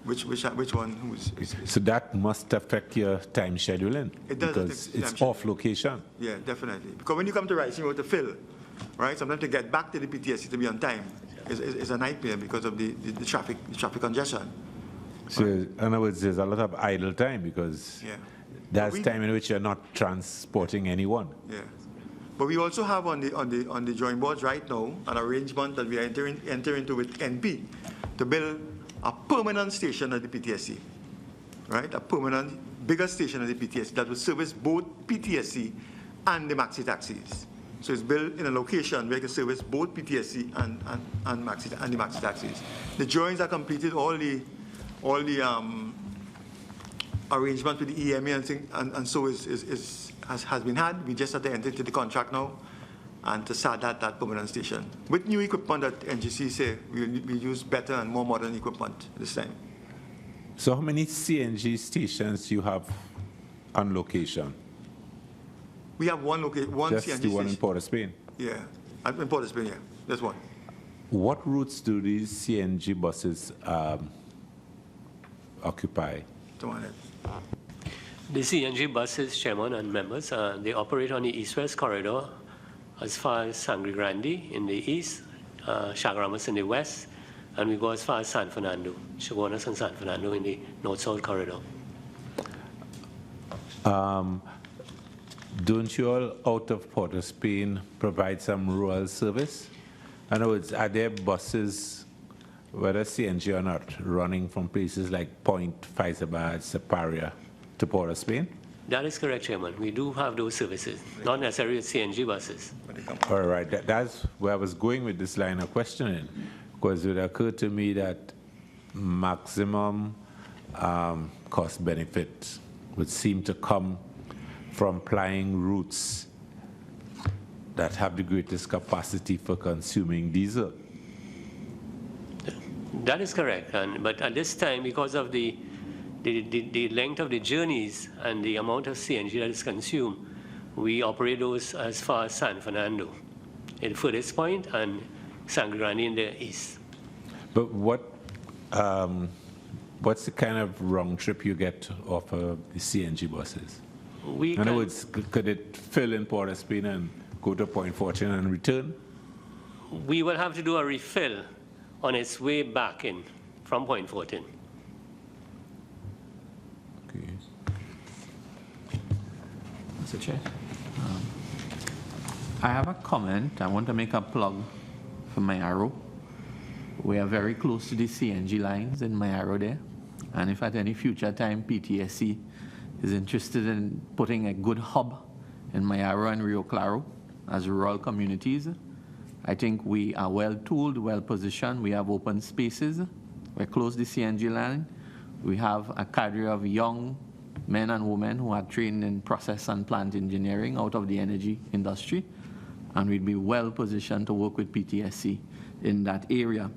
Which one? So that must affect your time scheduling. It does. Because it's off location. Yeah, definitely. Because when you come to Rising Road to fill, right? Sometimes to get back to the PTSC to be on time is a nightmare because of the traffic congestion. So in other words, there's a lot of idle time because that's time in which you're not transporting anyone. Yeah. But we also have on the drawing boards right now an arrangement that we are entering into with NP to build a permanent station at the PTSC, right? A permanent, bigger station at the PTSC that will service both PTSC and the Maxi taxis. So it's built in a location where it can service both PTSC and the Maxi taxis. The drawings are completed, all the arrangement with the EMA and so has been had. We just have to enter into the contract now and to start that permanent station. With new equipment that NGC say we use better and more modern equipment this time. So how many CNG stations do you have on location? We have one Just CNG station. the one in Port of Spain? Yeah, in Port of Spain, yeah, there's one. What routes do these CNG buses occupy? The CNG buses, Chairman and members, they operate on the east-west corridor as far as Sangre Grande in the east, Chaguaramas in the west, and we go as far as San Fernando, Chaguanas and San Fernando in the north-south corridor. Don't you all out of Port of Spain provide some rural service? In other words, are there buses, whether CNG or not, running from places like Point, Faizabad, Separia to Port of Spain? That is correct, Chairman. We do have those services, not necessarily CNG buses. All right, that's where I was going with this line of questioning, because it occurred to me that maximum cost benefit would seem to come from plying routes that have the greatest capacity for consuming diesel. That is correct, but at this time, because of the length of the journeys and the amount of CNG that is consumed, we operate those as far as San Fernando, at the furthest point, and Sangre Grande in the east. But what's the kind of round trip you get off of the CNG buses? In other words, could it fill in Port of Spain and go to Point Fortune and return? We will have to do a refill on its way back in from Point Fortune. Okay. Mr. Chair, I have a comment. I want to make a plug for Mayaro. We are very close to the CNG lines in Mayaro there. And if at any future time PTSC is interested in putting a good hub in Mayaro and Rio Claro as rural communities, I think we are well tooled, well positioned. We have open spaces. We're close to the CNG line. We have a cadre of young men and women who are trained in process and plant engineering out of the energy industry. And we'd be well positioned to work with PTSC in that area.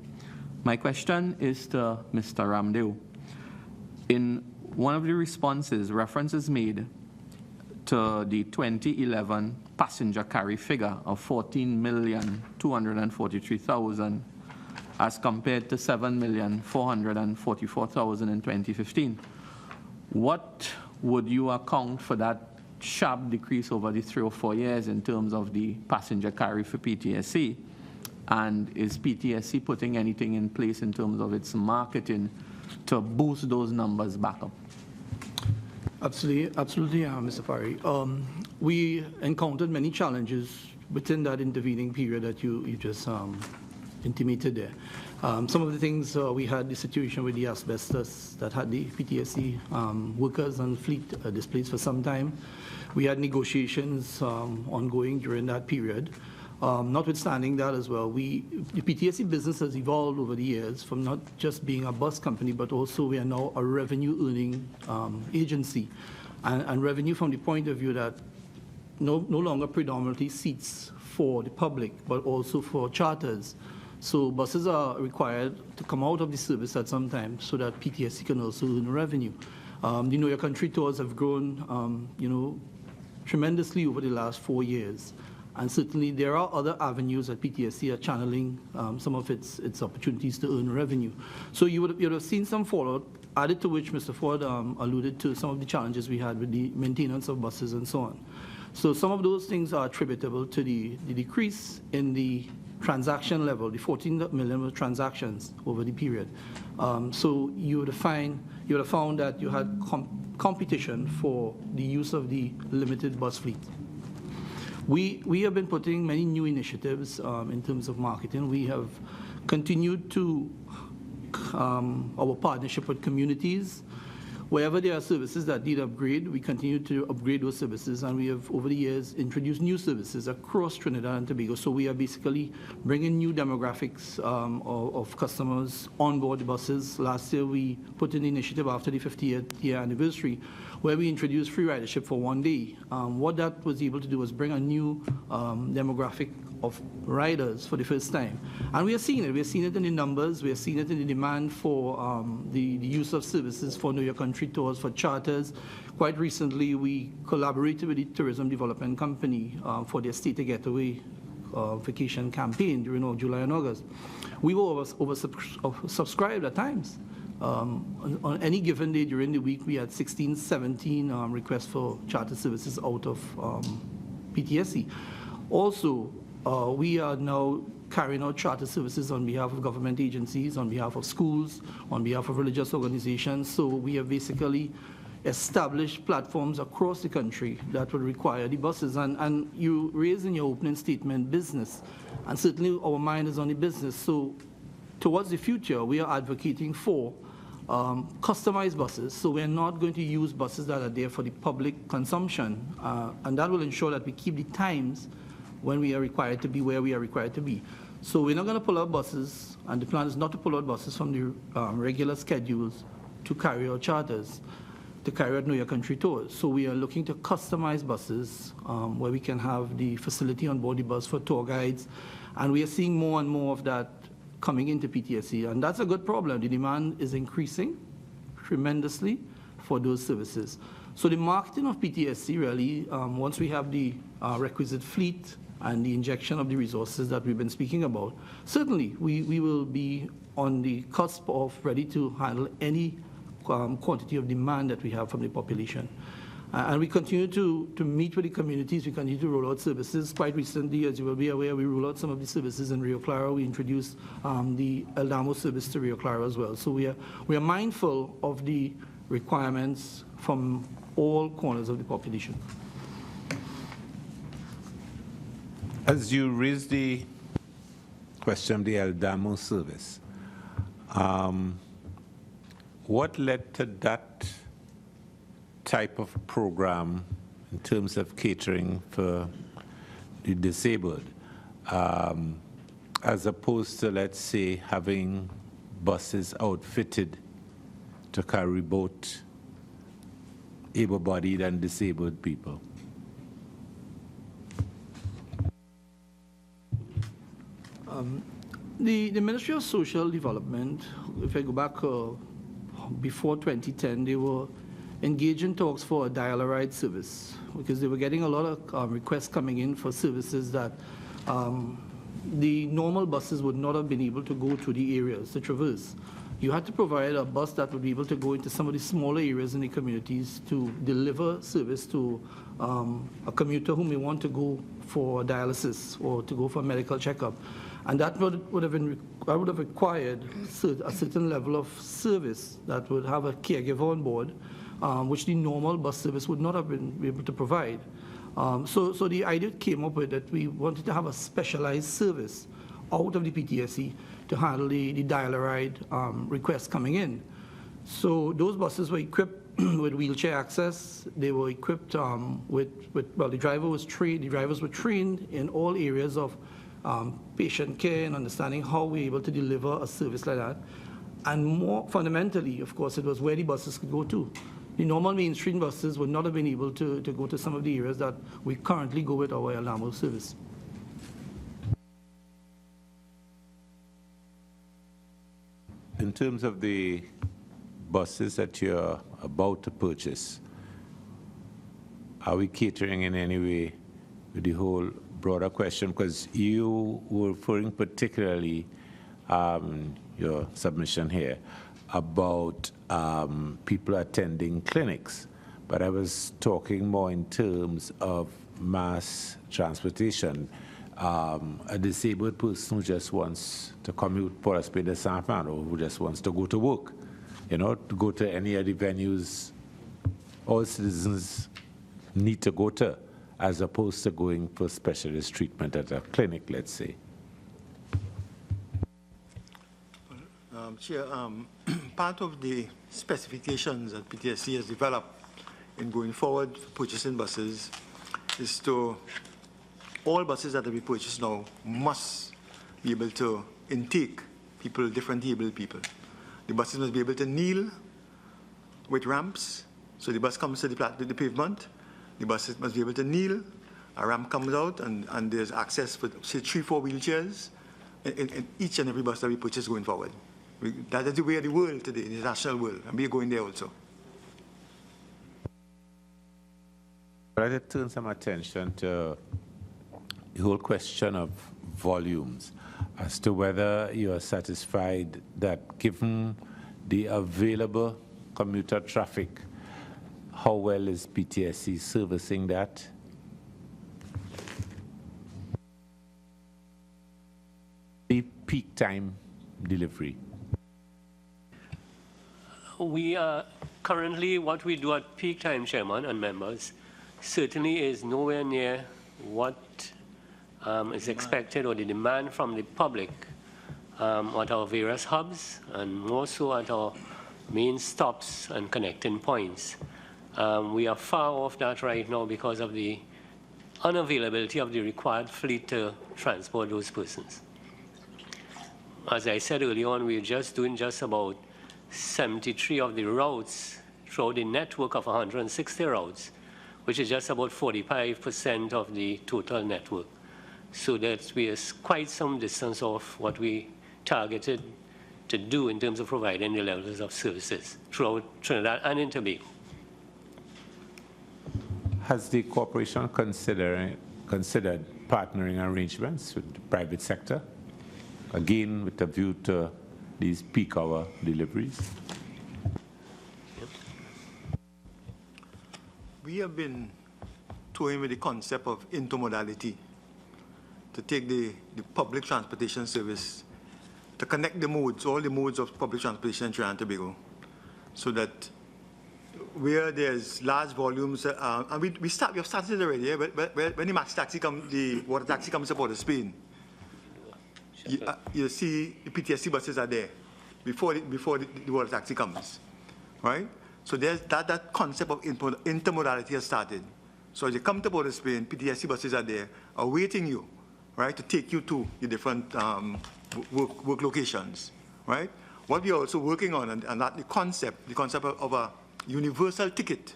My question is to Mr. Ramdeo. In one of the responses, reference is made to the 2011 passenger carry figure of 14,243,000 as compared to 7,444,000 in 2015. What would you account for that sharp decrease over the 3 or 4 years in terms of the passenger carry for PTSC? And is PTSC putting anything in place in terms of its marketing to boost those numbers back up? Absolutely, Mr. Parry. We encountered many challenges within that intervening period that you just intimated there. Some of the things we had the situation with the asbestos that had the PTSC workers and fleet displaced for some time. We had negotiations ongoing during that period. Notwithstanding that as well, the PTSC business has evolved over the years from not just being a bus company, but also we are now a revenue-earning agency. And revenue from the point of view that no longer predominantly seats for the public, but also for charters. So buses are required to come out of the service at some time so that PTSC can also earn revenue. The Know Your Country tours have grown, tremendously over the last 4 years. And certainly there are other avenues that PTSC are channeling some of its opportunities to earn revenue. So you would have seen some fallout, added to which Mr. Ford alluded to some of the challenges we had with the maintenance of buses and so on. So some of those things are attributable to the decrease in the transaction level, the 14 million transactions over the period. So you would have found that you had competition for the use of the limited bus fleet. We have been putting many new initiatives in terms of marketing. We have continued to our partnership with communities. Wherever there are services that need upgrade, we continue to upgrade those services, and we have, over the years, introduced new services across Trinidad and Tobago. So we are basically bringing new demographics of customers on board the buses. Last year, we put in the initiative after the 50th year anniversary, where we introduced free ridership for 1 day. What that was able to do was bring a new demographic of riders for the first time. And we are seeing it. We are seeing it in the numbers. We are seeing it in the demand for the use of services for Know Your Country tours, for charters. Quite recently, we collaborated with the Tourism Development Company for their State Getaway vacation campaign during July and August. We were oversubscribed at times. On any given day during the week, we had 16, 17 requests for charter services out of PTSC. Also, we are now carrying out charter services on behalf of government agencies, on behalf of schools, on behalf of religious organizations. So we have basically established platforms across the country that would require the buses. And you raised in your opening statement business, and certainly our mind is on the business. So towards the future, we are advocating for customized buses. So we're not going to use buses that are there for the public consumption, and that will ensure that we keep the times when we are required to be where we are required to be. So we're not going to pull out buses, and the plan is not to pull out buses from the regular schedules to carry out charters, to carry out Know Your Country tours. So we are looking to customize buses where we can have the facility on board the bus for tour guides, and we are seeing more and more of that coming into PTSC, and that's a good problem. The demand is increasing tremendously for those services. So the marketing of PTSC really, once we have the requisite fleet and the injection of the resources that we've been speaking about, certainly we will be on the cusp of ready to handle any quantity of demand that we have from the population. And we continue to meet with the communities. We continue to roll out services. Quite recently, as you will be aware, we rolled out some of the services in Rio Claro. We introduced the El Damo service to Rio Claro as well. So we are mindful of the requirements from all corners of the population. As you raised the question of the El Damo service, what led to that type of program in terms of catering for the disabled, as opposed to, let's say, having buses outfitted to carry both able-bodied and disabled people? The Ministry of Social Development, if I go back before 2010, they were engaged in talks for a dial-a-ride service because they were getting a lot of requests coming in for services that the normal buses would not have been able to go to the areas to traverse. You had to provide a bus that would be able to go into some of the smaller areas in the communities to deliver service to a commuter who may want to go for dialysis or to go for a medical checkup. And that would have required a certain level of service that would have a caregiver on board, which the normal bus service would not have been able to provide. So the idea came up with that we wanted to have a specialized service out of the PTSC to handle the dial-a-ride requests coming in. So those buses were equipped with wheelchair access. They were equipped well, the drivers were trained in all areas of patient care and understanding how we're able to deliver a service like that. And more fundamentally, of course, it was where the buses could go to. The normal mainstream buses would not have been able to go to some of the areas that we currently go with our Alamo service. In terms of the buses that you're about to purchase, are we catering in any way with the whole broader question? Because you were referring particularly your submission here about people attending clinics, but I was talking more in terms of mass transportation. A disabled person who just wants to commute Port of Spain to San Fernando, who just wants to go to work, you know, to go to any of the venues all citizens need to go to, as opposed to going for specialist treatment at a clinic, let's say. Chair, part of the specifications that PTSC has developed in going forward for purchasing buses is to all buses that will be purchased now must be able to intake people, different able people. The buses must be able to kneel with ramps. So the bus comes to the pavement, the buses must be able to kneel, a ramp comes out, and there's access for, say, 3-4 wheelchairs in each and every bus that we purchase going forward. That is the way of the world today, the international world, and we're going there also. I'd like to turn some attention to the whole question of volumes, as to whether you are satisfied that given the available commuter traffic, how well is PTSC servicing that? The peak time delivery. We are currently, what we do at peak time, Chairman and members, certainly is nowhere near what is expected or the demand from the public at our various hubs, and more so at our main stops and connecting points. We are far off that right now because of the unavailability of the required fleet to transport those persons. As I said earlier on, we're just doing just about 73 of the routes throughout the network of 160 routes, which is just about 45% of the total network. So that we are quite some distance off what we targeted to do in terms of providing the levels of services throughout Trinidad and in Tobago. Has the corporation considered partnering arrangements with the private sector, again with a view to these peak hour deliveries? We have been toying with the concept of intermodality, to take the public transportation service, to connect the modes, all the modes of public transportation in Trinidad and Tobago, so that where there's large volumes, and we have started already, yeah, when the Maxi taxi comes, the water taxi comes to Port of Spain, you see the PTSC buses are there before the water taxi comes, right? So there's that concept of intermodality has started. So as you come to Port of Spain, PTSC buses are there, awaiting you, right, to take you to the different work locations, right? What we are also working on, and that the concept of a universal ticket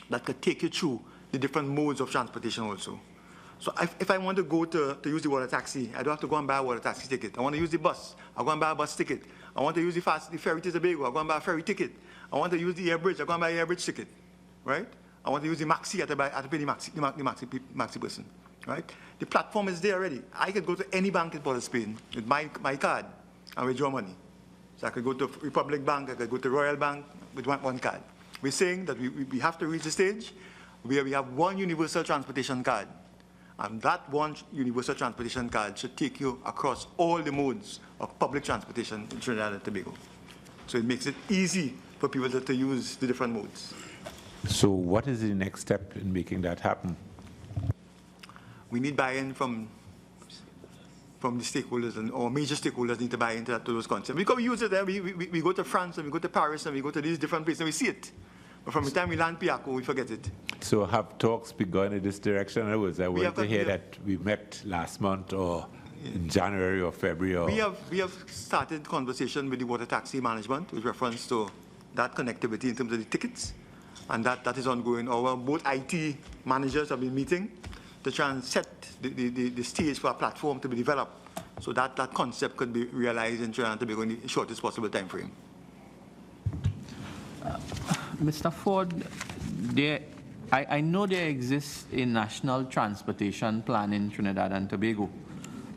that could take you through the different modes of transportation also. So if I want to go to use the water taxi, I don't have to go and buy a water taxi ticket. I want to use the bus, I'll go and buy a bus ticket. I want to use the ferry to Tobago, I'll go and buy a ferry ticket. I want to use the air bridge, I'll go and buy an air bridge ticket, right? I want to use the Maxi, I have to pay the Maxi person, right? The platform is there already. I could go to any bank in Port of Spain with my card and withdraw money. So I could go to Republic Bank, I could go to Royal Bank with one card. We're saying that we have to reach the stage where we have one universal transportation card. And that one universal transportation card should take you across all the modes of public transportation in Trinidad and Tobago. So it makes it easy for people to use the different modes. So what is the next step in making that happen? We need buy-in from the stakeholders, or major stakeholders need to buy into those concepts. Because we use it there, we go to France and we go to Paris and we go to these different places and we see it. But from the time we land Piaco, we forget it. So have talks begun in this direction? In other words, I wanted to hear have- that we met last month or in January or February or... We have started conversation with the water taxi management with reference to that connectivity in terms of the tickets, and that is ongoing. Our both IT managers have been meeting to try and set the stage for a platform to be developed, so that concept could be realized in Trinidad and Tobago in the shortest possible time frame. Mr. Ford, I know there exists a national transportation plan in Trinidad and Tobago.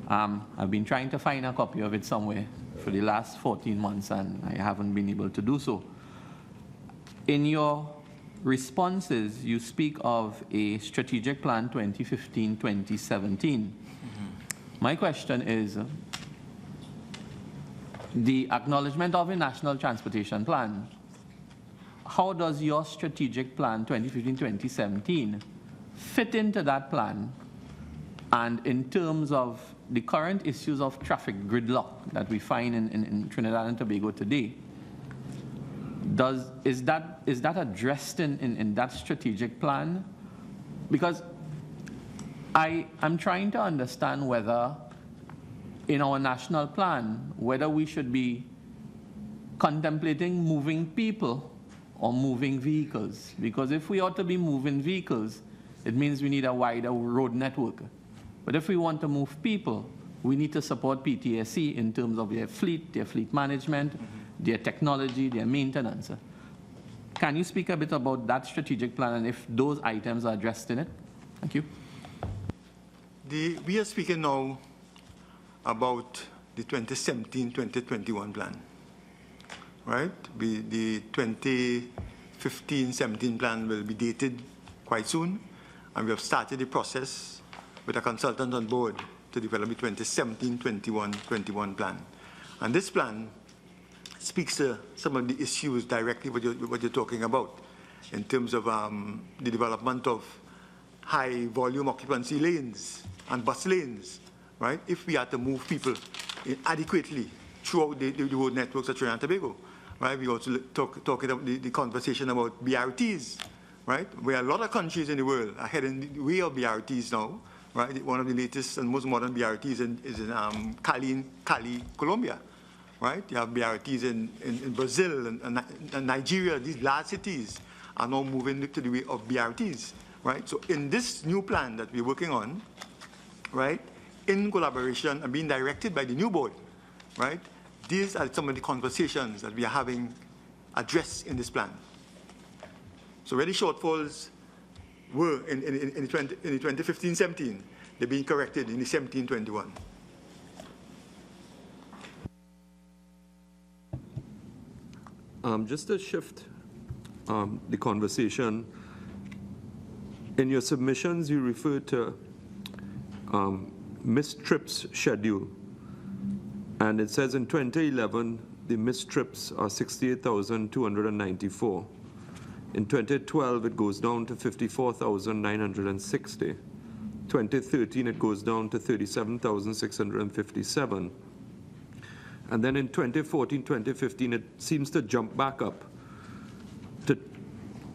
I've been trying to find a copy of it somewhere for the last 14 months, and I haven't been able to do so. In your responses, you speak of a strategic plan 2015-2017. My question is, the acknowledgement of a national transportation plan, how does your strategic plan 2015-2017 fit into that plan? And in terms of the current issues of traffic gridlock that we find in Trinidad and Tobago today, is that addressed in that strategic plan? Because I'm trying to understand whether in our national plan, whether we should be contemplating moving people or moving vehicles. Because if we ought to be moving vehicles, it means we need a wider road network. But if we want to move people, we need to support PTSC in terms of their fleet management, their technology, their maintenance. Can you speak a bit about that strategic plan and if those items are addressed in it? Thank you. We are speaking now about the 2017-2021 plan, right? The 2015-17 plan will be dated quite soon, and we have started the process with a consultant on board to develop the 2017-21 plan. And this plan speaks to some of the issues directly what you're talking about in terms of the development of high volume occupancy lanes and bus lanes, right? If we are to move people adequately throughout the road networks of Trinidad and Tobago, right? We also talking about the conversation about BRTs, right? Where a lot of countries in the world are heading the way of BRTs now, right? One of the latest and most modern BRTs is in Cali, Colombia, right? You have BRTs in Brazil and Nigeria. These large cities are now moving to the way of BRTs, right? So in this new plan that we're working on, right, in collaboration and being directed by the new board, right, these are some of the conversations that we are having addressed in this plan. So where the shortfalls were in the 2015-17, they're being corrected in the 17-21. Just to shift the conversation, in your submissions you refer to missed trips schedule, and it says in 2011 the missed trips are 68,294. In 2012 it goes down to 54,960. 2013 it goes down to 37,657. And then in 2014, 2015 it seems to jump back up to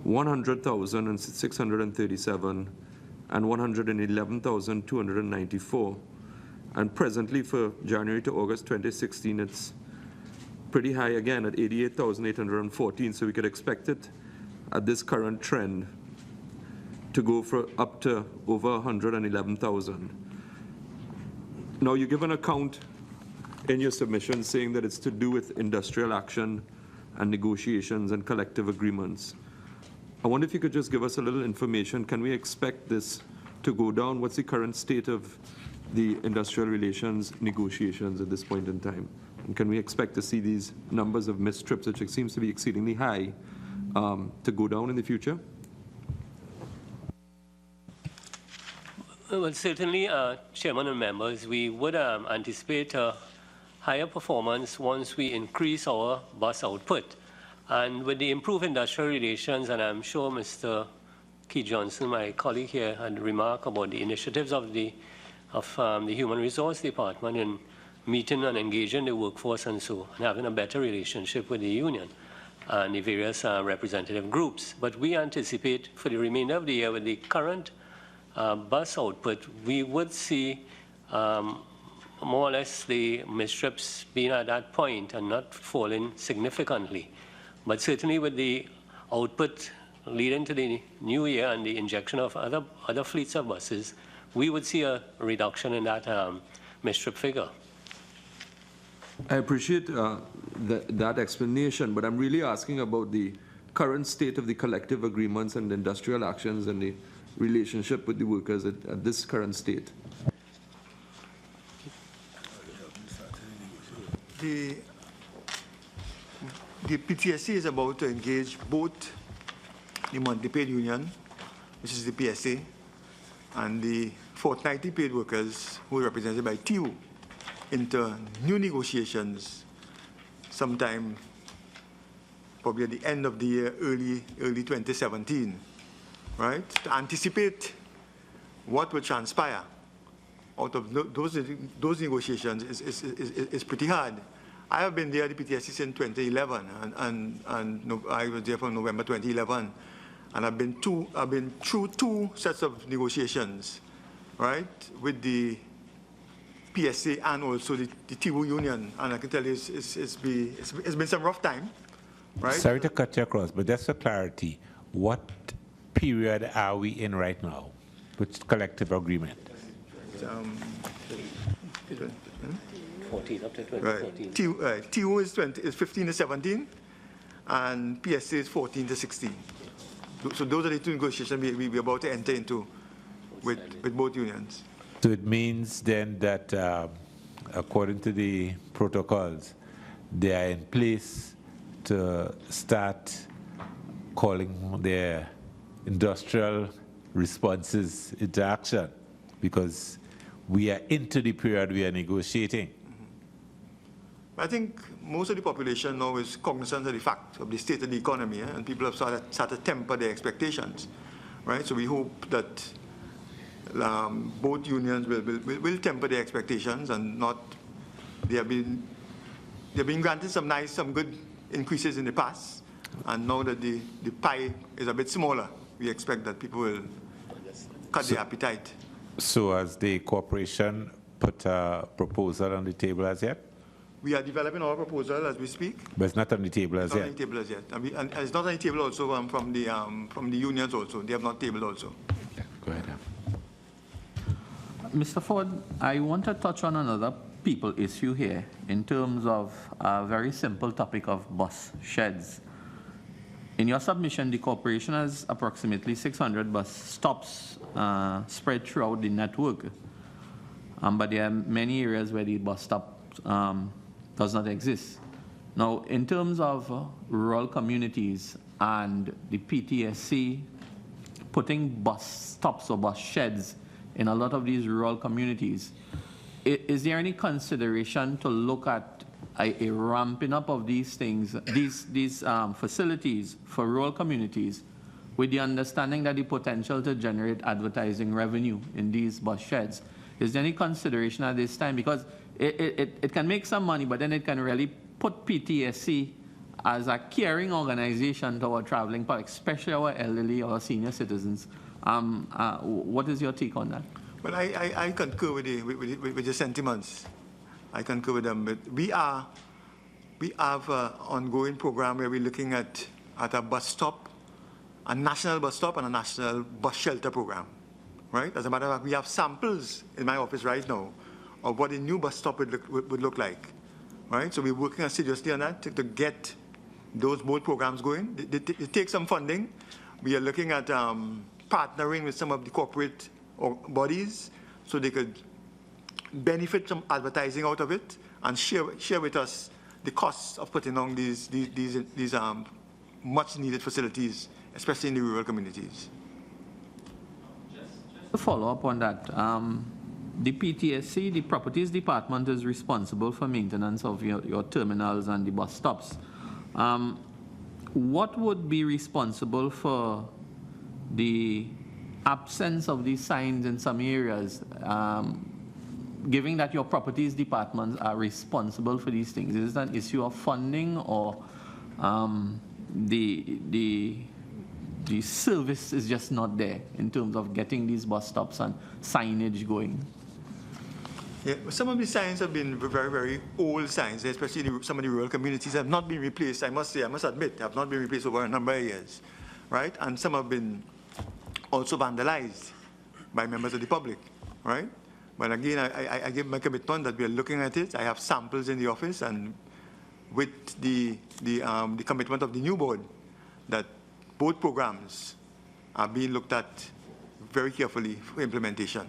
100,637 and 111,294. And presently for January to August 2016, it's pretty high again at 88,814. So we could expect it at this current trend to go for up to over 111,000. Now you give an account in your submission saying that it's to do with industrial action and negotiations and collective agreements. I wonder if you could just give us a little information. Can we expect this to go down? What's the current state of the industrial relations negotiations at this point in time? And can we expect to see these numbers of missed trips, which seems to be exceedingly high, to go down in the future? Well, certainly, Chairman and members, we would anticipate higher performance once we increase our bus output. And with the improved industrial relations, and I'm sure Mr. Keith Johnson, my colleague here, had remarked about the initiatives of the Human Resource Department in meeting and engaging the workforce and so, and having a better relationship with the union. and the various representative groups. But we anticipate for the remainder of the year with the current bus output, we would see more or less the misstrips being at that point and not falling significantly. But certainly with the output leading to the new year and the injection of other fleets of buses, we would see a reduction in that misstrip figure. I appreciate that explanation, but I'm really asking about the current state of the collective agreements and industrial actions and the relationship with the workers at this current state. The PTSC is about to engage both the monthly paid union, which is the PSA, and the fortnightly paid workers, who are represented by TU, into new negotiations sometime probably at the end of the year, early 2017, right? To anticipate what will transpire out of those negotiations is pretty hard. I have been there at the PTSC since 2011, and I was there from November 2011, and I've been through two sets of negotiations, right, with the PSA and also the TU union, and I can tell you it's been some rough time, right? Sorry to cut you across, but just for clarity, what period are we in right now with collective agreement? 14 up to 2014. Right. TU is 15 to 17, and PSA is 14 to 16. So those are the two negotiations we're about to enter into with both unions. So it means then that according to the protocols, they are in place to start calling their industrial responses into action, because we are into the period we are negotiating. I think most of the population now is cognizant of the fact of the state of the economy, and people have started to temper their expectations, right? So we hope that both unions will temper their expectations and not. They've been granted some good increases in the past, and now that the pie is a bit smaller, we expect that people will cut their appetite. So has the corporation put a proposal on the table as yet? We are developing our proposal as we speak. But it's not on the table as yet? It's not on the table as yet. And it's not on the table also from the unions also. They have not tabled also. Yeah, go ahead. Mr. Ford, I want to touch on another people issue here in terms of a very simple topic of bus sheds. In your submission, the corporation has approximately 600 bus stops spread throughout the network, but there are many areas where the bus stop does not exist. Now, in terms of rural communities and the PTSC putting bus stops or bus sheds in a lot of these rural communities, is there any consideration to look at a ramping up of these things, these facilities for rural communities, with the understanding that the potential to generate advertising revenue in these bus sheds? Is there any consideration at this time? Because it can make some money, but then it can really put PTSC as a caring organization to our traveling public, especially our elderly or senior citizens. What is your take on that? Well, I concur with the sentiments. I concur with them. But we have an ongoing program where we're looking at a bus stop, a national bus stop, and a national bus shelter program, right? As a matter of fact, we have samples in my office right now of what a new bus stop would look like, right? So we're working assiduously on that to get those both programs going. It takes some funding. We are looking at partnering with some of the corporate bodies so they could benefit from advertising out of it and share with us the costs of putting on these much needed facilities, especially in the rural communities. Just to follow up on that, the PTSC, the Properties Department, is responsible for maintenance of your terminals and the bus stops. What would be responsible for the absence of these signs in some areas, given that your Properties Departments are responsible for these things? Is it an issue of funding, or the service is just not there in terms of getting these bus stops and signage going. Yeah, some of the signs have been very, very old signs, especially some of the rural communities have not been replaced. I must admit, have not been replaced over a number of years, right? And some have been also vandalized by members of the public, right? But again, I give my commitment that we are looking at it. I have samples in the office, and with the commitment of the new board, that both programs are being looked at very carefully for implementation.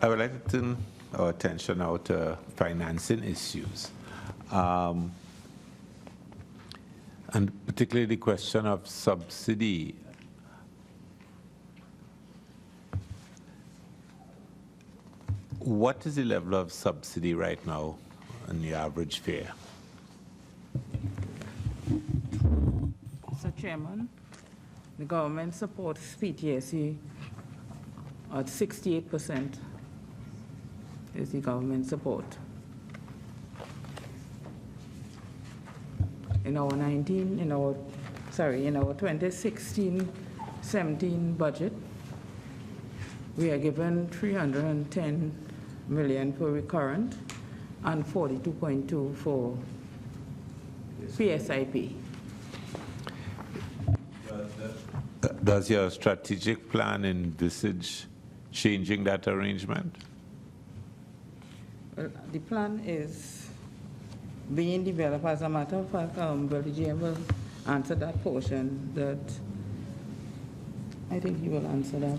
I would like to turn our attention now to financing issues, and particularly the question of subsidy. What is the level of subsidy right now on the average fare? Mr. Chairman, the government supports PTSC at 68% is the government support. In our 2016-17 budget, we are given 310 million for recurrent and 42.2 for PSIP. Does your strategic plan envisage changing that arrangement? Well, the plan is being developed. As a matter of fact, Brother Jim will answer that portion. That I think he will answer that.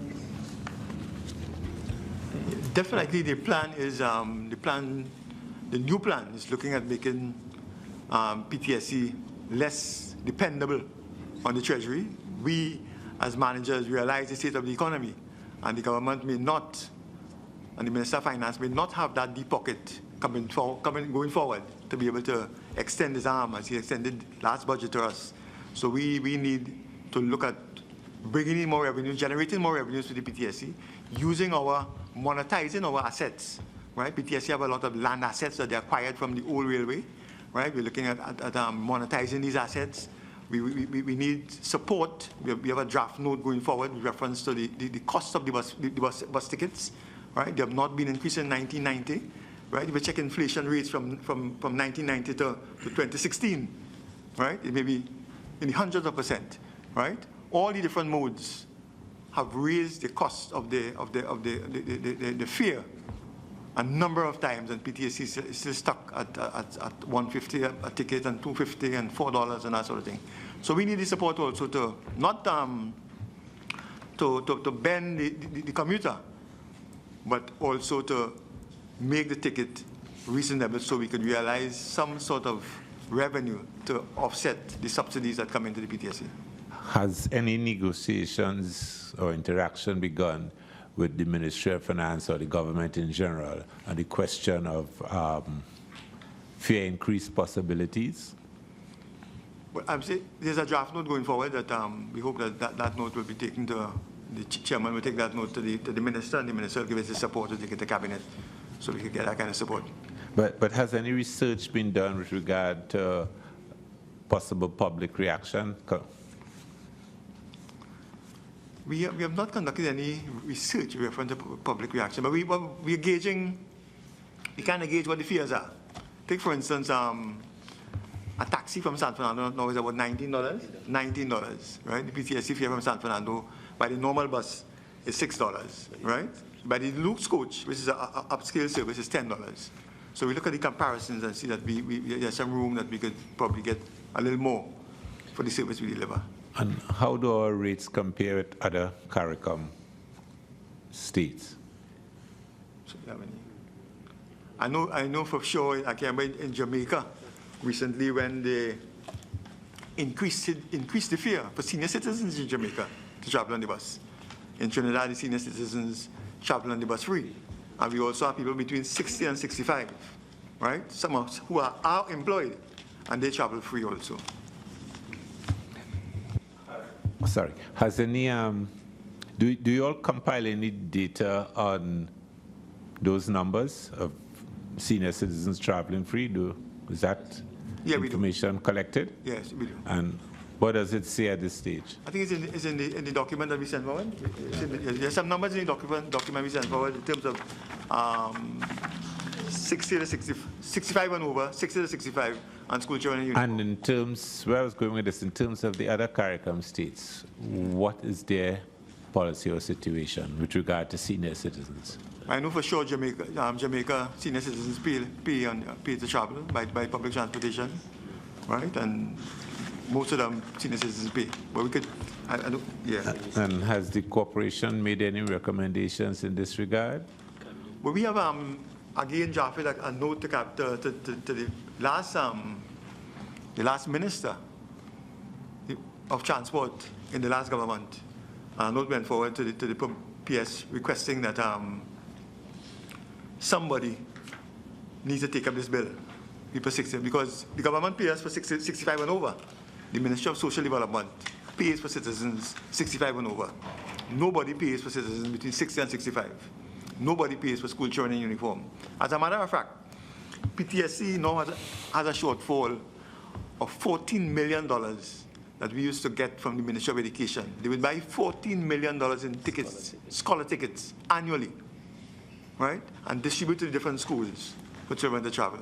Definitely, the plan is the new plan is looking at making PTSC less dependable on the Treasury. We, as managers, realize the state of the economy, and the government may not, and the Minister of Finance may not have that deep pocket going forward to be able to extend his arm as he extended last budget to us. So we need to look at bringing in more revenue, generating more revenues to the PTSC, monetizing our assets, right? PTSC have a lot of land assets that they acquired from the old railway, right? We're looking at monetizing these assets. We need support. We have a draft note going forward with reference to the cost of the bus tickets, right? They have not been increased in 1990, right? If we check inflation rates from 1990 to 2016, right? It may be in the hundreds of percent, right? All the different modes have raised the cost of the fare a number of times, and PTSC is still stuck at $150 a ticket and $250 and $4 and that sort of thing. So we need the support also to not to bend the commuter, but also to make the ticket reasonable so we could realize some sort of revenue to offset the subsidies that come into the PTSC. Has any negotiations or interaction begun with the Ministry of Finance or the government in general on the question of fare increase possibilities? Well, I'm saying there's a draft note going forward that we hope that note will be taken to, the chairman will take that note to the minister, and the minister will give us the support to take it to cabinet so we can get that kind of support. But has any research been done with regard to possible public reaction? We have not conducted any research in reference to public reaction, but we're gauging, we kind of gauge what the fears are. Take, for instance, a taxi from San Fernando now is about $19, right? The PTSC fare from San Fernando by the normal bus is $6, right? By the Luke's coach, which is an upscale service, is $10. So we look at the comparisons and see that there's some room that we could probably get a little more for the service we deliver. And how do our rates compare with other CARICOM states? I know for sure, I can remember in Jamaica recently when they increased the fare for senior citizens in Jamaica to travel on the bus. In Trinidad, the senior citizens travel on the bus free. And we also have people between 60 and 65, right? Some who are employed, and they travel free also. Sorry, has any, do you all compile any data on those numbers of senior citizens traveling free? Is that information collected? Yes, we do. And what does it say at this stage? I think it's in the document that we sent forward. There's some numbers in the document we sent forward in terms of 60 to 65 and over, 60 to 65, and school children in uniform. And in terms, where I was going with this, in terms of the other CARICOM states, what is their policy or situation with regard to senior citizens? I know for sure Jamaica senior citizens pay to travel by public transportation, right? And most of them senior citizens pay. But we could, I don't, yeah. And has the corporation made any recommendations in this regard? Well, we have again drafted a note to the last minister of transport in the last government. A note went forward to the PS requesting that somebody needs to take up this bill, people 60, because the government pays for 65 and over. The Ministry of Social Development pays for citizens 65 and over. Nobody pays for citizens between 60 and 65. Nobody pays for school children in uniform. As a matter of fact, PTSC now has a shortfall of $14 million that we used to get from the Ministry of Education. They would buy $14 million in tickets, scholar tickets, annually, right? And distribute to the different schools for children to travel,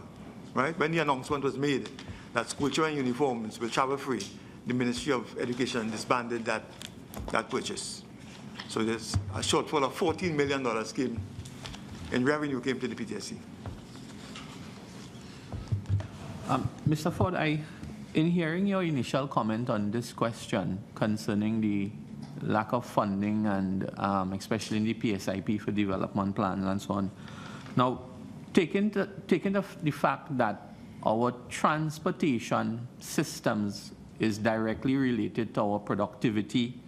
right? When the announcement was made that school children uniforms will travel free, the Ministry of Education disbanded that purchase. So there's a shortfall of $14 million came in revenue came to the PTSC. Mr. Ford, in hearing your initial comment on this question concerning the lack of funding and especially in the PSIP for development plans and so on, now taking the fact that our transportation systems is directly related to our productivity,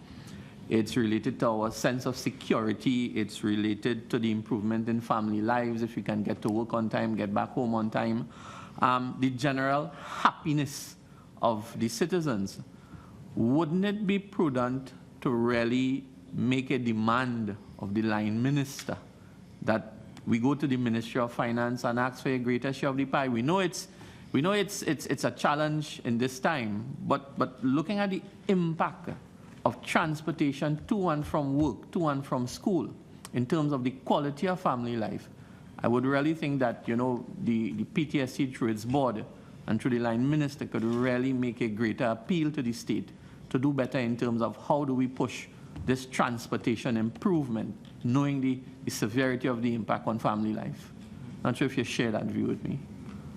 it's related to our sense of security, it's related to the improvement in family lives, if you can get to work on time, get back home on time, the general happiness of the citizens. Wouldn't it be prudent to really make a demand of the line minister that we go to the Ministry of Finance and ask for a greater share of the pie? We know it's a challenge in this time, but looking at the impact of transportation to and from work, to and from school, in terms of the quality of family life, I would really think that, the PTSC through its board and through the line minister could really make a greater appeal to the state to do better in terms of how do we push this transportation improvement, knowing the severity of the impact on family life. Not sure if you share that view with me.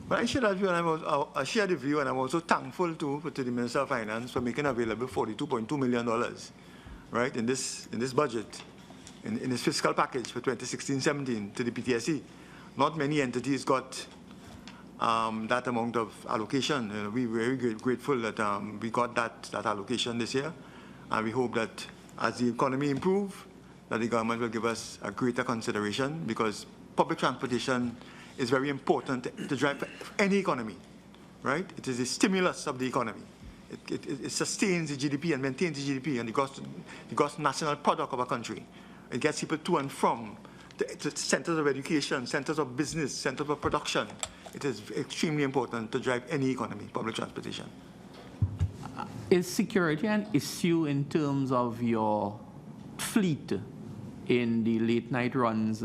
Well, I share that view, and I share the view, and I'm also thankful to the Minister of Finance for making available $42.2 million, right, in this budget, in this fiscal package for 2016-17 to the PTSC. Not many entities got that amount of allocation. We're very grateful that we got that allocation this year, and we hope that as the economy improves, that the government will give us a greater consideration, because public transportation is very important to drive any economy, right? It is a stimulus of the economy. It sustains the GDP and maintains the GDP and the gross national product of a country. It gets people to and from to centers of education, centers of business, centers of production. It is extremely important to drive any economy, public transportation. Is security an issue in terms of your fleet in the late night runs,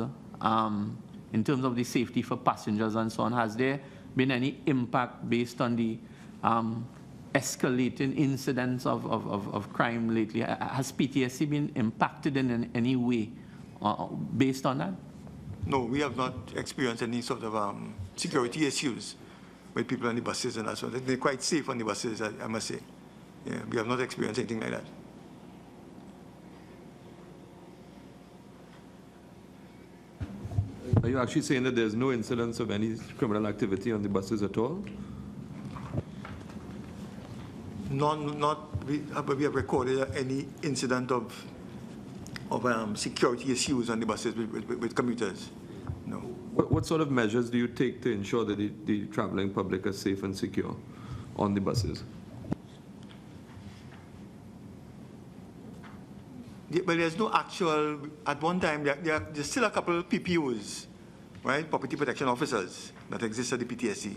in terms of the safety for passengers and so on? Has there been any impact based on the escalating incidents of crime lately? Has PTSC been impacted in any way based on that? No, we have not experienced any sort of security issues with people on the buses and that sort. They're quite safe on the buses, I must say. Yeah, we have not experienced anything like that. Are you actually saying that there's no incidence of any criminal activity on the buses at all? But we have recorded any incident of security issues on the buses with commuters. No. What sort of measures do you take to ensure that the traveling public are safe and secure on the buses? But there's no actual, at one time, there's still a couple of PPUs, right, property protection officers that exist at the PTSC.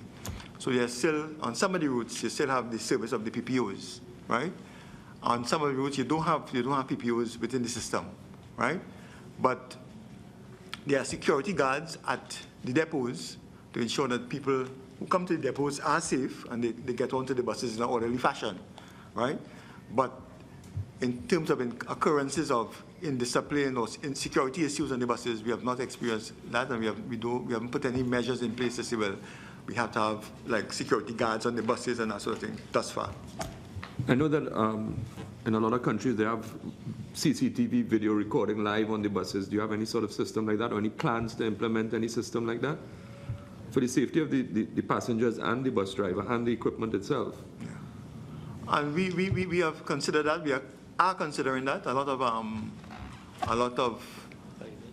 So there's still, on some of the routes, you still have the service of the PPOs, right? On some of the routes, you don't have PPOs within the system, right? But there are security guards at the depots to ensure that people who come to the depots are safe and they get onto the buses in an orderly fashion, right? But in terms of occurrences of indiscipline or insecurity issues on the buses, we have not experienced that, and we haven't put any measures in place to say, well, we have to have like security guards on the buses and that sort of thing thus far. I know that in a lot of countries they have CCTV video recording live on the buses. Do you have any sort of system like that, or any plans to implement any system like that for the safety of the passengers and the bus driver and the equipment itself? Yeah. And we have considered that. We are considering that. A lot of